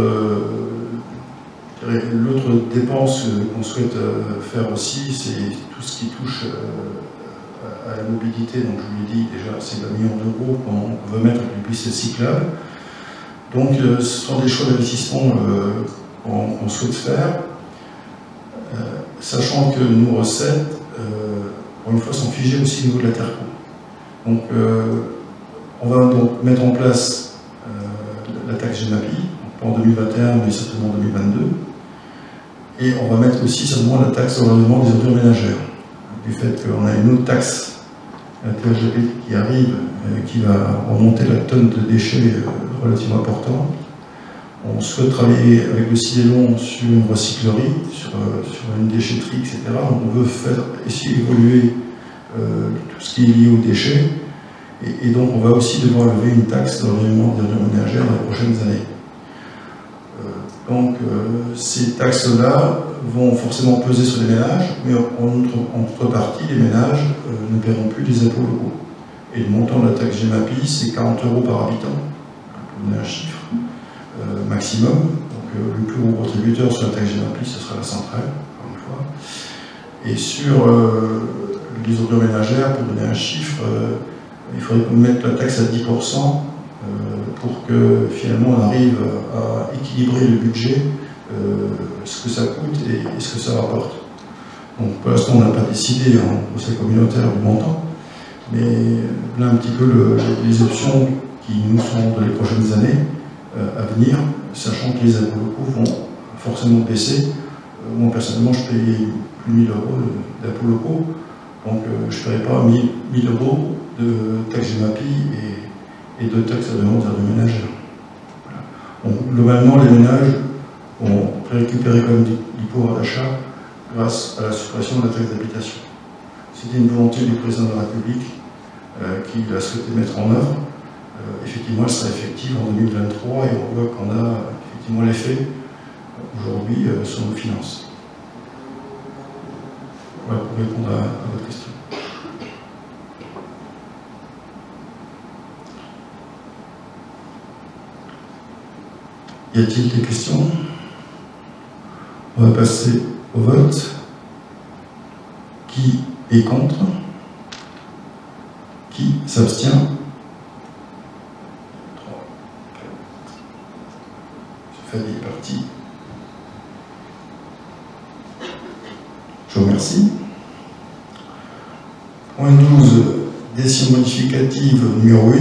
dépense qu'on souhaite faire aussi, c'est tout ce qui touche à la mobilité. Donc je vous l'ai dit déjà, c'est 1 million d'euros qu'on veut mettre avec les pistes cyclables. Donc ce sont des choix d'investissement qu'on souhaite faire, sachant que nos recettes, pour une fois, sont figées aussi au niveau de la TERCO. Donc on va donc mettre en place la taxe GEMAPI, pas en 2021, mais certainement en 2022. Et on va mettre aussi certainement la taxe sur l'environnement des ordures ménagères, du fait qu'on a une autre taxe, la TGAP, qui arrive, qui va remonter la tonne de déchets relativement important. On souhaite travailler avec le Cidélon sur une recyclerie, sur une déchetterie, etc. Donc on veut essayer d'évoluer tout ce qui est lié aux déchets. Et donc on va aussi devoir lever une taxe d'environnement des ordures ménagères dans les prochaines années. Donc ces taxes-là vont forcément peser sur les ménages, mais en contrepartie, les ménages ne paieront plus les impôts locaux. Et le montant de la taxe GEMAPI, c'est 40 € par habitant, pour donner un chiffre maximum. Donc le plus gros contributeur sur la taxe GEMAPI, ce sera la centrale, encore une fois. Et sur les ordures ménagères, pour donner un chiffre, il faudrait mettre la taxe à 10%, pour que finalement on arrive à équilibrer le budget, ce que ça coûte et ce que ça rapporte. Donc pour l'instant on n'a pas décidé en conseil communautaire du montant, mais là un petit peu les options qui nous sont dans les prochaines années à venir, sachant que les impôts locaux vont forcément baisser. Moi personnellement je paye plus de 1 000 € d'impôts locaux, donc je ne paierai pas 1 000 € de taxe GEMAPI et de taxes à demande de ménagères. Voilà. Donc, globalement, les ménages vont récupérer quand même du pouvoir d'achat grâce à la suppression de la taxe d'habitation. C'était une volonté du président de la République qui l'a souhaité mettre en œuvre. Effectivement, elle sera effective en 2023 et on voit qu'on a effectivement l'effet aujourd'hui sur nos finances. Voilà pour répondre à votre question. Y a-t-il des questions? On va passer au vote. Qui est contre? Qui s'abstient? 3, 4. Fanny est parti. Je vous remercie. Point 12, décision modificative numéro 1,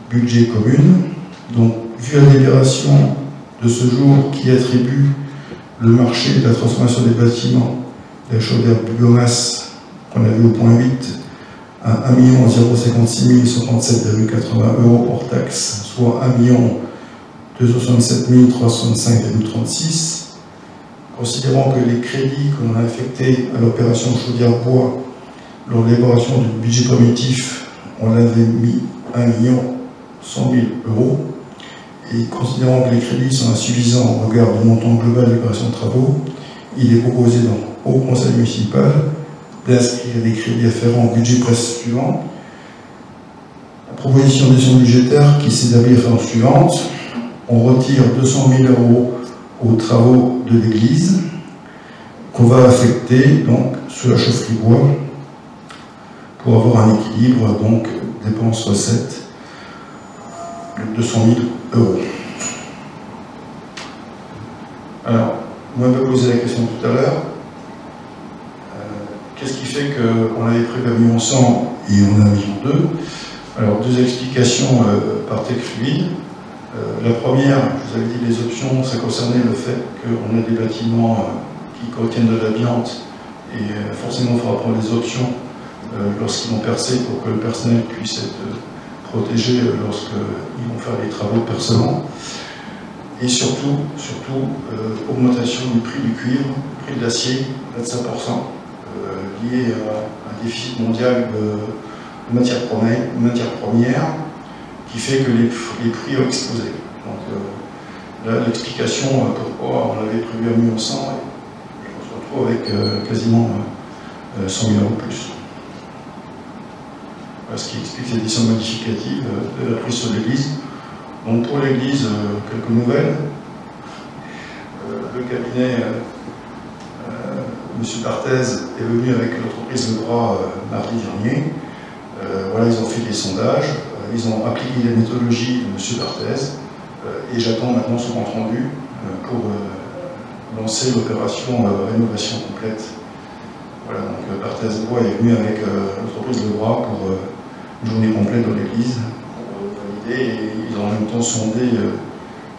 budget commune. Donc, vu la délibération de ce jour qui attribue le marché de la transformation des bâtiments de la chaudière biomasse, qu'on a vu au point 8, à 1 056 137,80 € hors taxe, soit 1 267 365,36. Considérant que les crédits que l'on a affectés à l'opération chaudière bois lors de l'élaboration du budget primitif, on avait mis 1 100 000 €. Et considérant que les crédits sont insuffisants au regard du montant global de l'opération de travaux, il est proposé donc au conseil municipal d'inscrire les crédits afférents au budget suivant. La proposition de décision budgétaire qui s'établit à la forme suivante. On retire 200 000 € aux travaux de l'église qu'on va affecter donc sur la chaufferie bois pour avoir un équilibre donc dépenses-recettes de 200 000 €. Alors, moi, je me posais la question tout à l'heure. Qu'est-ce qui fait qu'on avait prévu 1 million 100 et on a 1 million 2? Alors, deux explications par texte fluide. La première, je vous avais dit, les options, ça concernait le fait qu'on a des bâtiments qui contiennent de l'amiante et forcément, il faudra prendre les options lorsqu'ils vont percer pour que le personnel puisse être protégé lorsqu'ils vont faire les travaux de percement. Et surtout augmentation du prix du cuivre, prix de l'acier, 25%, lié à un déficit mondial de matières premières, qui fait que les prix ont explosé. Donc là, l'explication pourquoi on avait prévu 1 million 100, et on se retrouve avec quasiment 100 000 € de plus. Voilà ce qui explique l'édition modificative de la prise sur l'église. Donc pour l'église, quelques nouvelles. Le cabinet, M. Barthez est venu avec l'entreprise Le Bras mardi dernier. Voilà, ils ont fait des sondages, ils ont appliqué les méthodologies de M. Barthez, et j'attends maintenant son compte rendu pour lancer l'opération rénovation complète. Voilà, donc Barthez Bois est venu avec l'entreprise Le Bras pour une journée complète dans l'église, pour valider, et ils ont en même temps sondé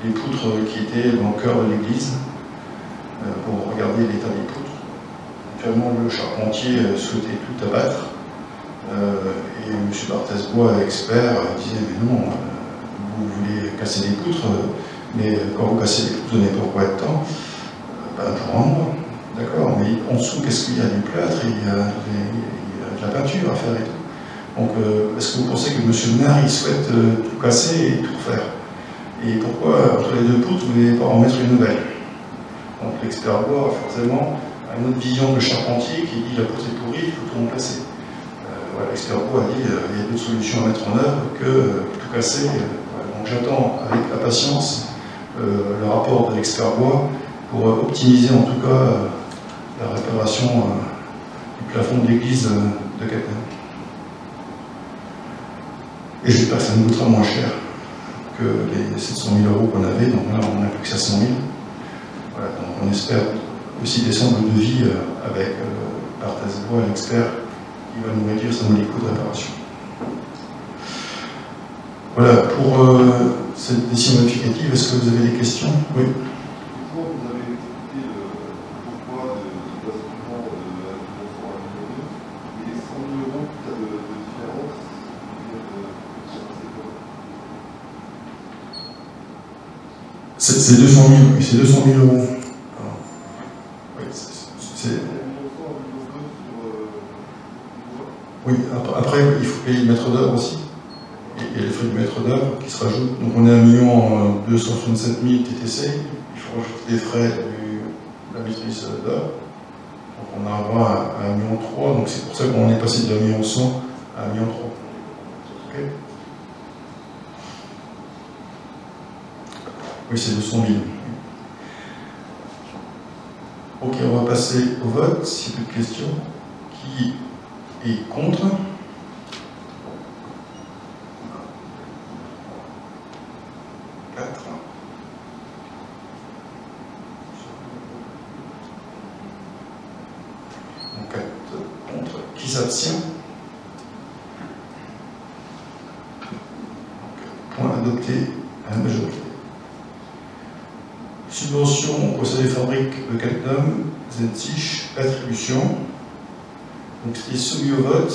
les poutres qui étaient dans le cœur de l'église, pour regarder l'état des poutres. Actuellement, le charpentier souhaitait tout abattre, et M. Barthez-Bois, expert, disait mais non, vous voulez casser des poutres, mais quand vous cassez des poutres, vous donnez pourquoi de temps pour un mois. D'accord, mais en dessous, qu'est-ce qu'il y a? Du plâtre, il y a de la peinture à faire et tout. Donc, est-ce que vous pensez que M. le maire, il souhaite tout casser et tout refaire? Et pourquoi, entre les deux poutres, vous n'allez pas en mettre une nouvelle? Donc, l'expert bois, forcément, a une autre vision de charpentier qui dit la poutre est pourrie, il faut tout remplacer. Voilà, l'expert bois a dit il y a d'autres solutions à mettre en œuvre que tout casser. Voilà. Donc, j'attends avec impatience le rapport de l'expert bois pour optimiser en tout cas la réparation du plafond de l'église de Capelle. Et j'espère que ça nous coûtera moins cher que les 700 000 € qu'on avait, donc là on n'a plus que 500 000. Voilà, donc on espère aussi descendre le devis avec Barthez-Bois, l'expert, qui va nous réduire ça dans les coûts de réparation. Voilà, pour cette décision modificative, est-ce que vous avez des questions? Oui. C'est 200 000, oui, c'est 200 000 €. Oui, après, il faut payer le maître d'œuvre aussi. Et les frais du maître d'œuvre qui se rajoutent. Donc on est à 1 267 000 TTC. Il faut rajouter les frais de la maîtrise d'œuvre. Donc on arrivera à 1,3 million. Donc c'est pour ça qu'on est passé de 1,1 million à 1,3 million. Okay. Oui, c'est 200 000. Ok, on va passer au vote, s'il n'y a plus de questions. Qui est contre? Donc 4 contre. Qui s'abstient? Point adopté à la majorité. Subvention au procédé fabrique de Capnum, Zentich, attribution. Donc c'était soumis au vote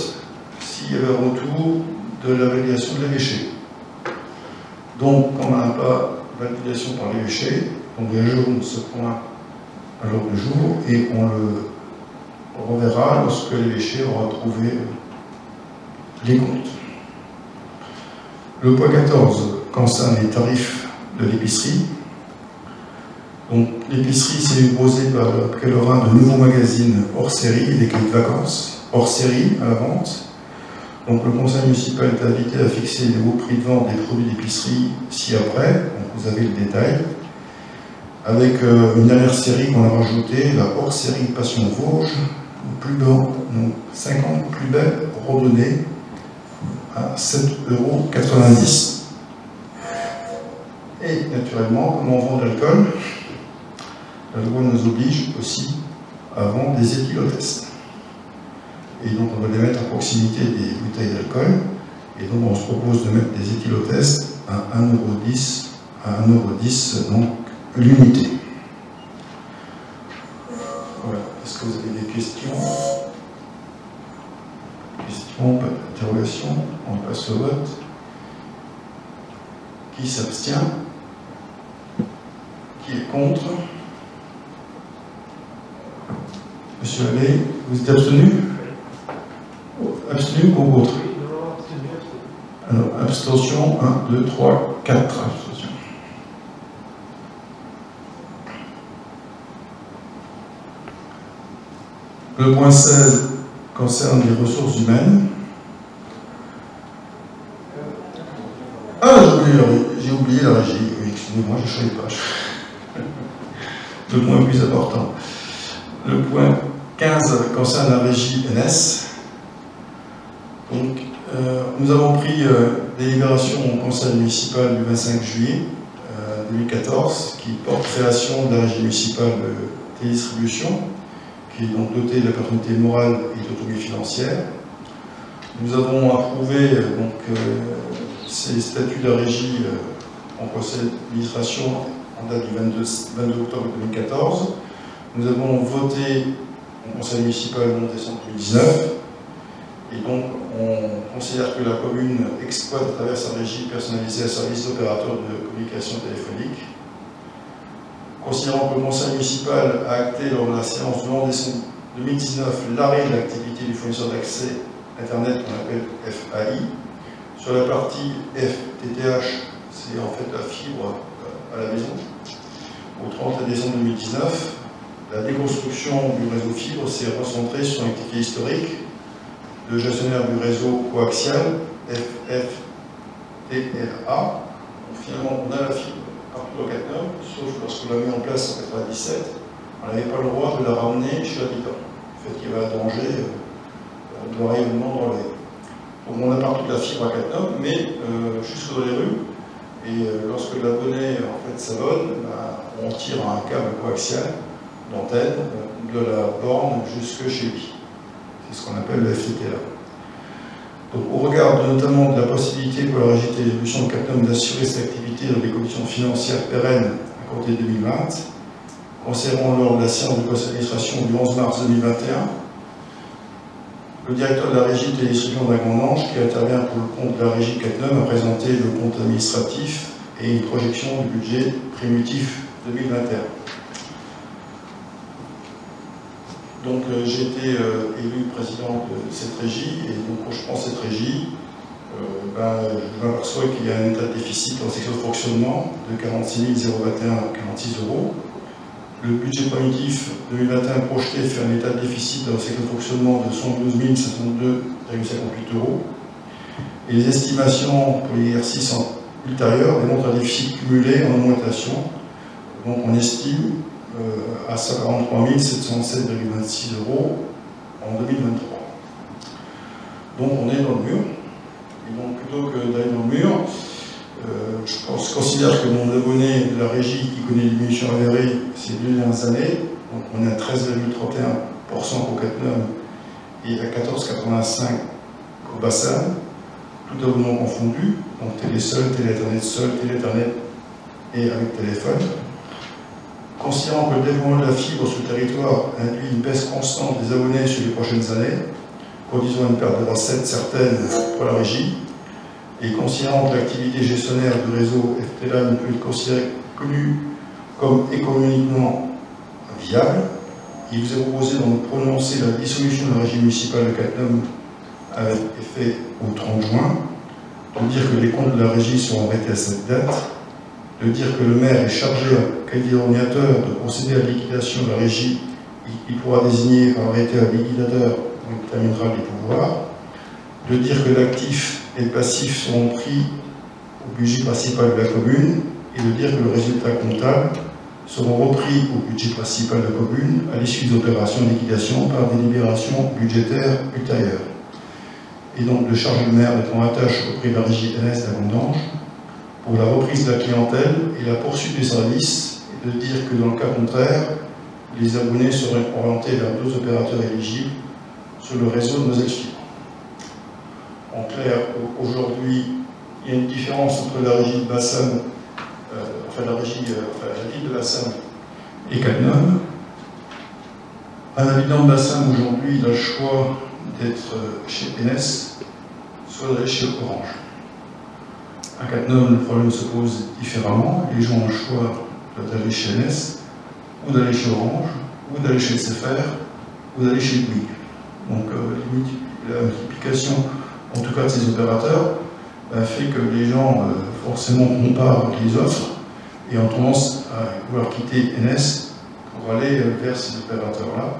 s'il y avait un retour de la validation de l'évêché. Donc on n'a pas validation par l'évêché, on ajoute ce point à l'ordre du jour et on le reverra lorsque l'évêché aura trouvé les comptes. Le point 14 concerne les tarifs de l'épicerie. Donc l'épicerie s'est imposée par le Pèlerin de nouveaux magazines hors série et des clés de vacances hors série à la vente. Donc le conseil municipal est invité à fixer les hauts prix de vente des produits d'épicerie ci-après. Donc vous avez le détail. Avec une dernière série qu'on a rajoutée, la hors série Passion Vosges, plus bas, donc 50 plus belles redonnées à 7,90 €. Et naturellement, comme on vend de l'alcool, la loi nous oblige aussi à vendre des éthylotestes. Et donc on va les mettre à proximité des bouteilles d'alcool. Et donc on se propose de mettre des éthylotestes à 1,10 € donc l'unité. Voilà. Est-ce que vous avez des questions? Questions, pas d'interrogation? On passe au vote. Qui s'abstient? Qui est contre? Monsieur Allais, vous êtes abstenu? Abstenu ou contre? Alors, abstention, 1, 2, 3, 4 abstentions. Le point 16 concerne les ressources humaines. Ah, j'ai oublié la régie. Oui, excusez-moi, j'ai changé de page. Le point plus important. Le point 15 concerne la régie NS. Donc, nous avons pris délibération au conseil municipal du 25 juillet 2014 qui porte création de la régie municipale de télédistribution, qui est donc dotée de la personnalité morale et d'autonomie financière. Nous avons approuvé ces statuts de la régie en conseil d'administration en date du 22 octobre 2014. Nous avons voté au conseil municipal le 11 décembre 2019. Et donc, on considère que la commune exploite à travers sa régie personnalisée un service d'opérateur de communication téléphonique. Considérant que le conseil municipal a acté lors de la séance du 11 décembre 2019 l'arrêt de l'activité du fournisseur d'accès Internet qu'on appelle FAI, sur la partie FTTH, c'est en fait la fibre à la maison. Au 30 décembre 2019, la déconstruction du réseau fibre s'est recentrée sur une activité historique. Le gestionnaire du réseau coaxial, FFTLA, finalement on a la fibre partout au Cattenom, sauf lorsqu'on l'a mis en place en 1997, on n'avait pas le droit de la ramener chez l'habitant. En fait, il y avait un danger de rayonnement dans les. Donc on a partout de la fibre à Cattenom, mais jusque dans les rues, et lorsque l'abonné en fait s'abonne, on tire un câble coaxial d'antenne de la borne jusque chez lui. C'est ce qu'on appelle le FTTLA. Donc, au regard notamment de la possibilité pour la régie de télédistribution de Cattenom d'assurer cette activité dans des conditions financières pérennes à compter de 2020, concernant lors de la séance du conseil d'administration du 11 mars 2021, le directeur de la régie de télédistribution d'Agondange, qui intervient pour le compte de la régie Cattenom, a présenté le compte administratif et une projection du budget primitif 2021. Donc j'ai été élu président de cette régie, et donc quand je prends cette régie, je m'aperçois qu'il y a un état de déficit en section de fonctionnement de 46 021,46 €. Le budget primitif 2021 projeté fait un état de déficit dans la section de fonctionnement de 112 502,58 €. Et les estimations pour l'exercice ultérieur démontrent un déficit cumulé en augmentation. Donc on estime à 143 707,26 € en 2023. Donc on est dans le mur. Et donc plutôt que d'aller dans le mur, je considère que mon abonné de la régie qui connaît une diminution avérée ces 2 dernières années, donc on est à 13,31% au Cattenom et à 14,85% au bassin, tout abonnement confondu, donc télé seul, télé Ethernet et avec téléphone. Considérant que le développement de la fibre sur le territoire induit une baisse constante des abonnés sur les prochaines années, conduisant une perte de recettes certaine pour la régie, et considérant que l'activité gestionnaire du réseau FTLA ne peut être considérée comme économiquement viable, il vous est proposé d'en prononcer la dissolution de la régie municipale de Cattenom avec effet au 30 juin, de dire que les comptes de la régie seront arrêtés à cette date, de dire que le maire est chargé, à qualité ordinateur, de procéder à la liquidation de la régie. Il pourra désigner par arrêté un liquidateur qui terminera les pouvoirs, de dire que l'actif et le passif seront pris au budget principal de la commune, et de dire que le résultat comptable seront repris au budget principal de la commune à l'issue des opérations de liquidation par délibération budgétaire ultérieure. Et donc de charger le maire d'être en attache auprès de la régie NS d'Agondange pour la reprise de la clientèle et la poursuite des services, et de dire que dans le cas contraire, les abonnés seraient orientés vers 2 opérateurs éligibles sur le réseau de Moselle Fibre. En clair, aujourd'hui, il y a une différence entre la régie de Bassam, la ville de Bassam et Cattenom. Un habitant de Bassam aujourd'hui, il a le choix d'être chez NS, soit d'aller chez Orange. À Cattenom, le problème se pose différemment. Les gens ont le choix d'aller chez NS, ou d'aller chez Orange, ou d'aller chez SFR, ou d'aller chez Bouygues. Donc la multiplication, en tout cas de ces opérateurs, fait que les gens forcément comparent les offres et ont tendance à vouloir quitter NS pour aller vers ces opérateurs-là.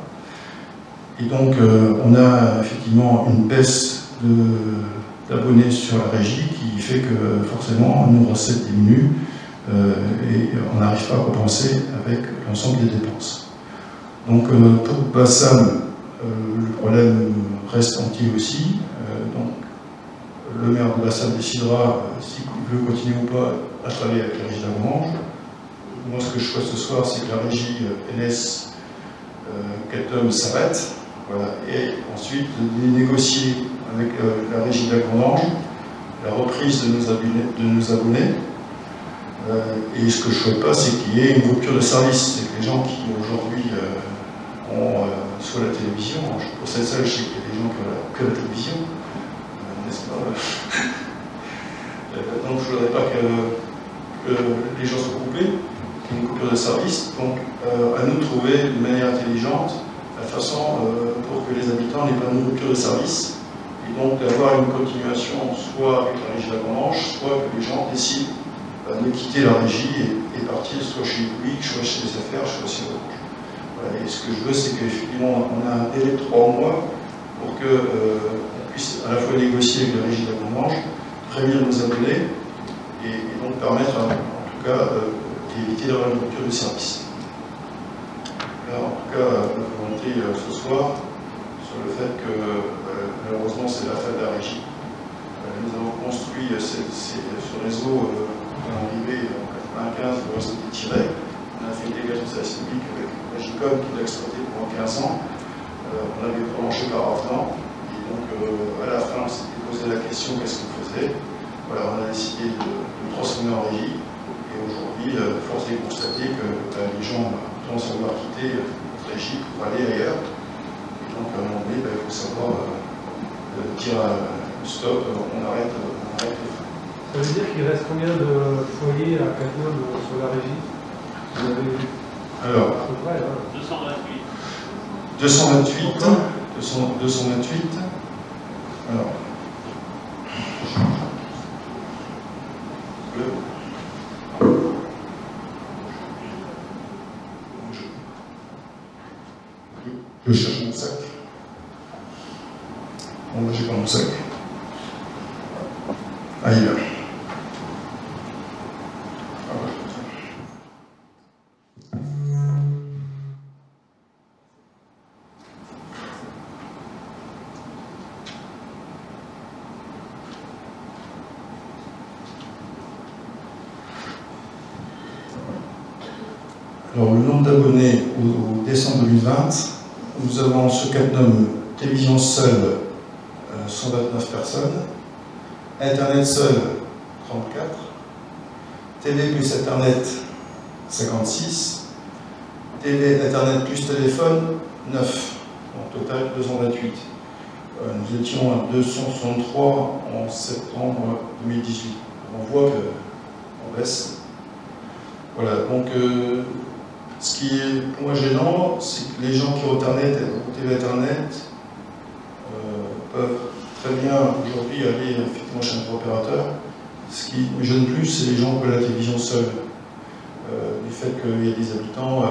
Et donc on a effectivement une baisse d'abonnés sur la régie qui fait que forcément nos recettes diminuent et on n'arrive pas à compenser avec l'ensemble des dépenses. Donc pour Bassam, le problème reste entier aussi. Donc le maire de Bassam décidera s'il veut continuer ou pas à travailler avec la régie d'Avranches. Moi, ce que je souhaite ce soir, c'est que la régie NS CatNum s'arrête, voilà, et ensuite de négocier avec la régie d'Avranches la reprise de nos abonnés. Et ce que je ne souhaite pas, c'est qu'il y ait une rupture de service. C'est que les gens qui aujourd'hui ont soit la télévision, pour cette salle, je sais qu'il y a des gens qui ont que la télévision, n'est-ce pas? Donc je ne voudrais pas que les gens soient coupés, qu'il y ait une coupure de service. Donc à nous de trouver de manière intelligente la façon pour que les habitants n'aient pas une rupture de service, et donc d'avoir une continuation soit avec la régie d'Avranches, soit que les gens décident de quitter la régie et partir soit chez le public, soit chez les affaires, soit chez Orange. Voilà. Et ce que je veux, c'est qu'effectivement, on a un délai de 3 mois pour qu'on puisse à la fois négocier avec la régie d'Avranches, prévenir nos abonnés et donc permettre, en tout cas, d'éviter d'avoir une rupture de service. Là, en tout cas, la volonté ce soir sur le fait que malheureusement, c'est la fin de la régie. Nous avons construit ce réseau. On est arrivé en 1995, le réseau était tiré. On a fait une délégation de service public avec la GICOM qui l'a exploité pendant 15 ans. On avait prolongé par avenant. Et donc, à la fin, on s'était posé la question qu'est-ce qu'on faisait. Voilà, on a décidé de transformer en régie. Et aujourd'hui, force est de constater que les gens vont savoir quitter notre régie pour aller ailleurs. Et donc, à un moment donné, il faut savoir dire stop, on arrête les freins.
Ça veut dire qu'il reste combien de foyers à CatNum sur la régie? Vous avez
alors,
à peu près, hein.
228.
228. Alors. Je cherche mon sac. Bon, moi, j'ai pas mon sac. Ah, il est là. Alors, le nombre d'abonnés au décembre 2020, nous avons ce CatNum télévision seule, 129 personnes, Internet seul, 34, TV plus Internet, 56, TV, Internet plus téléphone, 9, en total 228. Nous étions à 263 en septembre 2018. On voit qu'on baisse. Voilà, donc ce qui est pour moi gênant, c'est que les gens qui ont Internet ou TV Internet peuvent très bien aujourd'hui aller effectivement chez un opérateur. Ce qui me gêne plus, c'est les gens qui ont la télévision seule. Du fait qu'il y a des habitants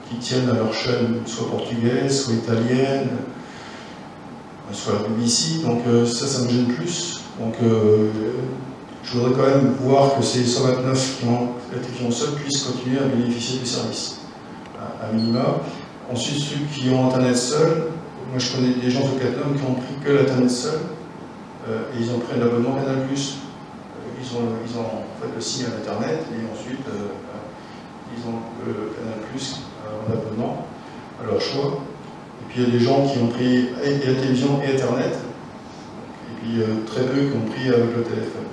qui tiennent à leur chaîne soit portugaise, soit italienne, soit la BBC, donc ça me gêne plus. Donc je voudrais quand même voir que ces 129 qui ont la télévision seule puissent continuer à bénéficier du service, à minima. Ensuite, ceux qui ont Internet seul, moi je connais des gens de CatNum qui ont pris que l'Internet seul, et ils ont pris un abonnement Canal+. Ils ont en fait le signal Internet, et ensuite ils ont le Canal+, en abonnement, à leur choix. Et puis il y a des gens qui ont pris et la télévision et Internet, et puis très peu qui ont pris avec le téléphone.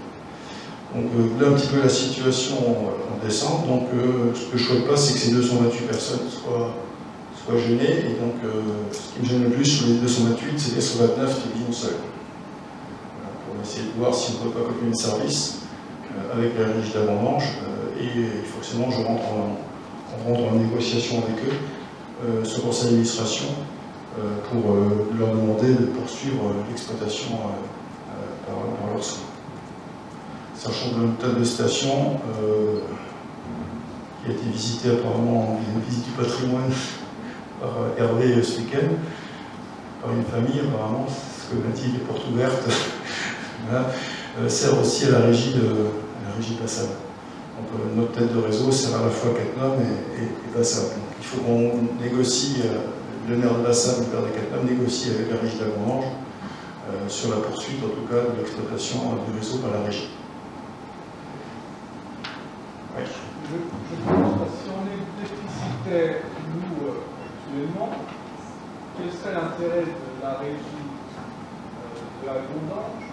Donc là un petit peu la situation en décembre. Donc ce que je ne souhaite pas, c'est que ces 228 personnes soient gênées. Et donc ce qui me gêne le plus sur les 228, c'est qu'elles soient 29 télévisions seules. Voilà, pour essayer de voir si on ne peut pas continuer le service avec la régie d'Avranches. Et forcément, je rentre en négociation avec eux, ce conseil d'administration, pour leur demander de poursuivre l'exploitation par leur soin. Sachant que le tas de station qui a été visité apparemment en visite du patrimoine par Hervé ce week-end, par une famille, apparemment, que Native est porte ouverte, voilà, sert aussi à la régie Bassam. Donc notre tête de réseau sert à la fois Cattenom et Bassam. Donc il faut qu'on négocie, le maire de Bassam, le maire de Cattenom, négocie avec la régie d'Avandange sur la poursuite, en tout cas, de l'exploitation du réseau par la régie. Oui.
Je pense que si on est déficitaire, nous, actuellement, quel serait l'intérêt de la régie de l'Avandange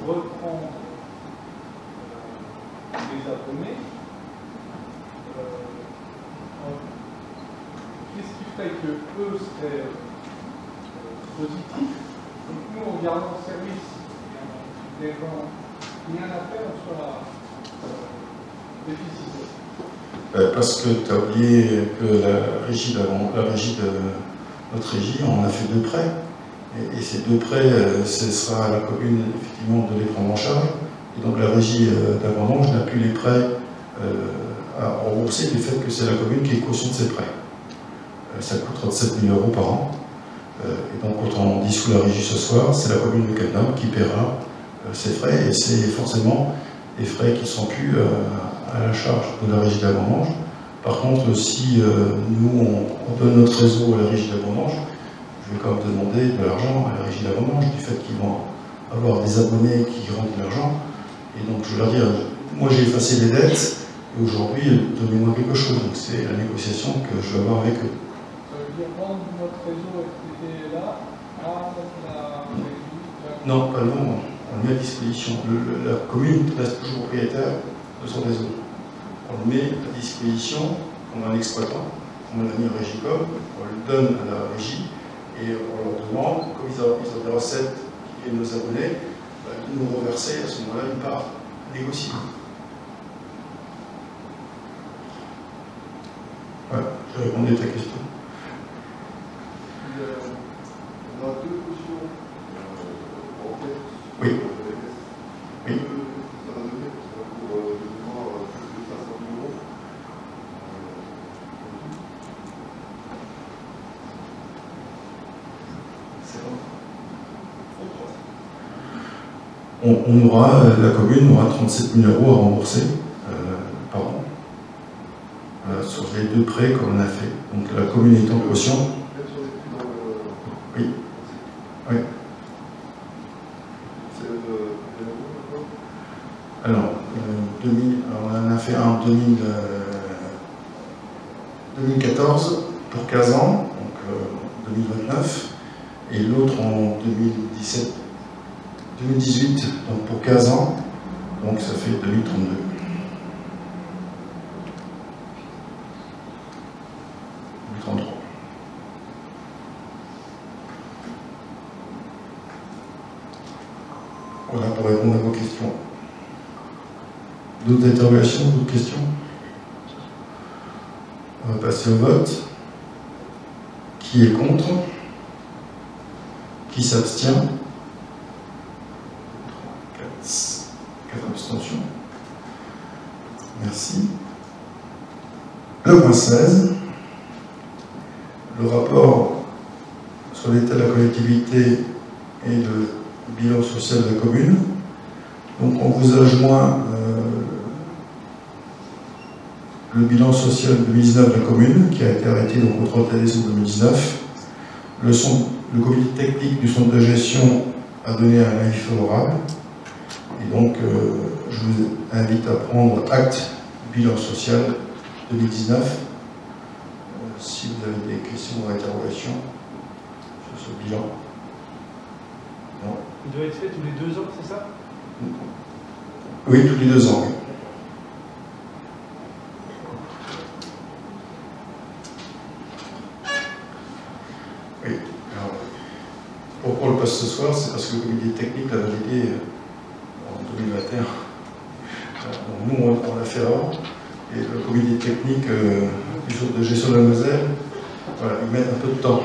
pour reprendre les abonnés? Qu'est-ce qui ferait que eux seraient positifs? Donc nous, en gardant le service, des gens, rien à faire, on sera déficitaire.
Parce que tu as oublié que la régie de notre régie, on a fait 2 prêts. Et ces 2 prêts, ce sera à la commune, effectivement, de les prendre en charge. Et donc la régie d'Avandange n'a plus les prêts à rembourser du fait que c'est la commune qui est caution de ces prêts. Ça coûte 37 000 € par an. Et donc quand on dissout la régie ce soir, c'est la commune de Cattenom qui paiera ces frais. Et c'est forcément des frais qui ne sont plus à la charge de la régie d'Avandange. Par contre, si nous, on donne notre réseau à la régie d'Avandange, je vais quand même demander de l'argent à la régie d'Avandange, du fait qu'ils vont avoir des abonnés qui rendent de l'argent. Et donc, je vais leur dire, moi j'ai effacé les dettes, et aujourd'hui, donnez-moi quelque chose. Donc, c'est la négociation que je vais avoir avec eux.
Ça veut dire rendre notre réseau était là à la régie?
Non, pas non, on le met à disposition. La commune reste toujours propriétaire de son réseau. On le met à disposition, on a un exploitant, on l'a mis en Régicom, on le donne à la régie, et on leur demande, comme ils ont des recettes qui viennent nos abonnés, de nous reverser à ce moment-là une part négociée. Voilà, je répondais à ta question.
On a 2 questions en tête.
Oui. Oui.
Ça va donner pour le devoir plus de 500 000 €.
C'est bon. On aura, la commune aura 37 000 € à rembourser par an sur les 2 prêts qu'on a fait. Donc la commune est en caution. Oui. Oui. Alors, on en a fait un en 2014 pour 15 ans, donc 2029, et l'autre en 2018, donc pour 15 ans, donc ça fait 2032. Voilà pour répondre à vos questions. D'autres interrogations, d'autres questions? On va passer au vote. Qui est contre? Qui s'abstient? 4 abstentions. Merci. Le point 16. Le rapport sur l'état de la collectivité et le bilan social de la commune. Donc on vous a joint le bilan social 2019 de la commune, qui a été arrêté donc au 31 décembre 2019. Le comité technique du centre de gestion a donné un avis favorable. Et donc je vous invite à prendre acte du bilan social 2019. Si vous avez des questions ou interrogations sur ce bilan. Non.
Il doit être fait tous les 2 ans, c'est ça?
Oui, tous les 2 ans. Oui. Oui. Alors, pourquoi on le passe ce soir? C'est parce que le comité technique l'a validé en 2021. Donc nous, on l'a fait avant. Et le comité technique du centre de gestion de la Moselle, voilà, ils mettent un peu de temps.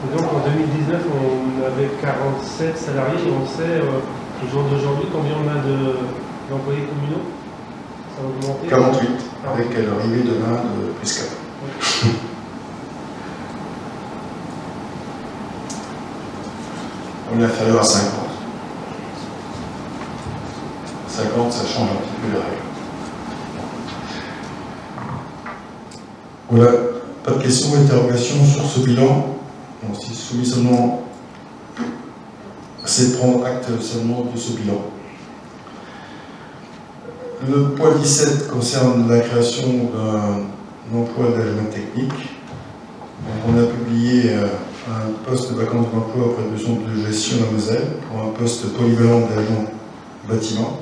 Et donc en 2019, on avait 47 salariés et on sait, au jour d'aujourd'hui, combien on a d'employés communaux? Ça a augmenté?
48, avec l'arrivée demain de plus 4. inférieur à 50. 50, ça change un petit peu les règles. Voilà, pas de questions ou interrogations sur ce bilan. Donc, si soumis seulement, c'est de prendre acte seulement de ce bilan. Le point 17 concerne la création d'un emploi d'agent technique. Donc, on a publié un poste de vacance d'emploi auprès de centre de gestion de la Moselle pour un poste polyvalent d'agent bâtiment.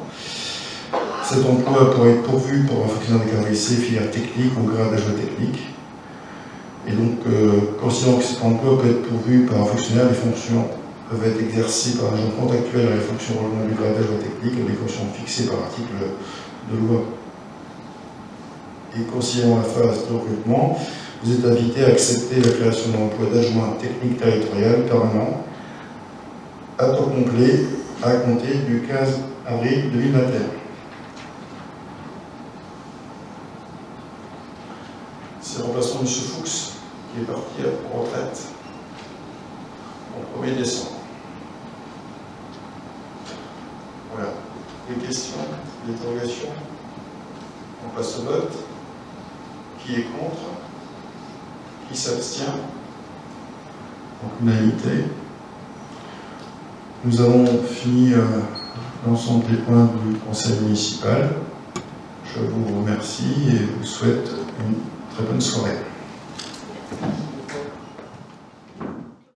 Cet emploi pourrait être pourvu par un fonctionnaire déclaré C, filière technique ou grade d'agent technique. Et donc, considérant que cet emploi peut être pourvu par un fonctionnaire, les fonctions peuvent être exercées par un agent contractuel à les fonctions relevant du grade d'agent technique et des fonctions fixées par article de loi. Et considérant la phase de recrutement, vous êtes invité à accepter la création d'un emploi d'adjoint technique territorial permanent à temps complet à compter du 15 avril 2021. C'est le remplacement de M. Fuchs qui est parti en retraite au 1er décembre. Voilà. Des questions, des interrogations? On passe au vote. Qui est contre? Qui s'abstient? Donc unanimité. Nous avons fini l'ensemble des points du conseil municipal. Je vous remercie et vous souhaite une très bonne soirée.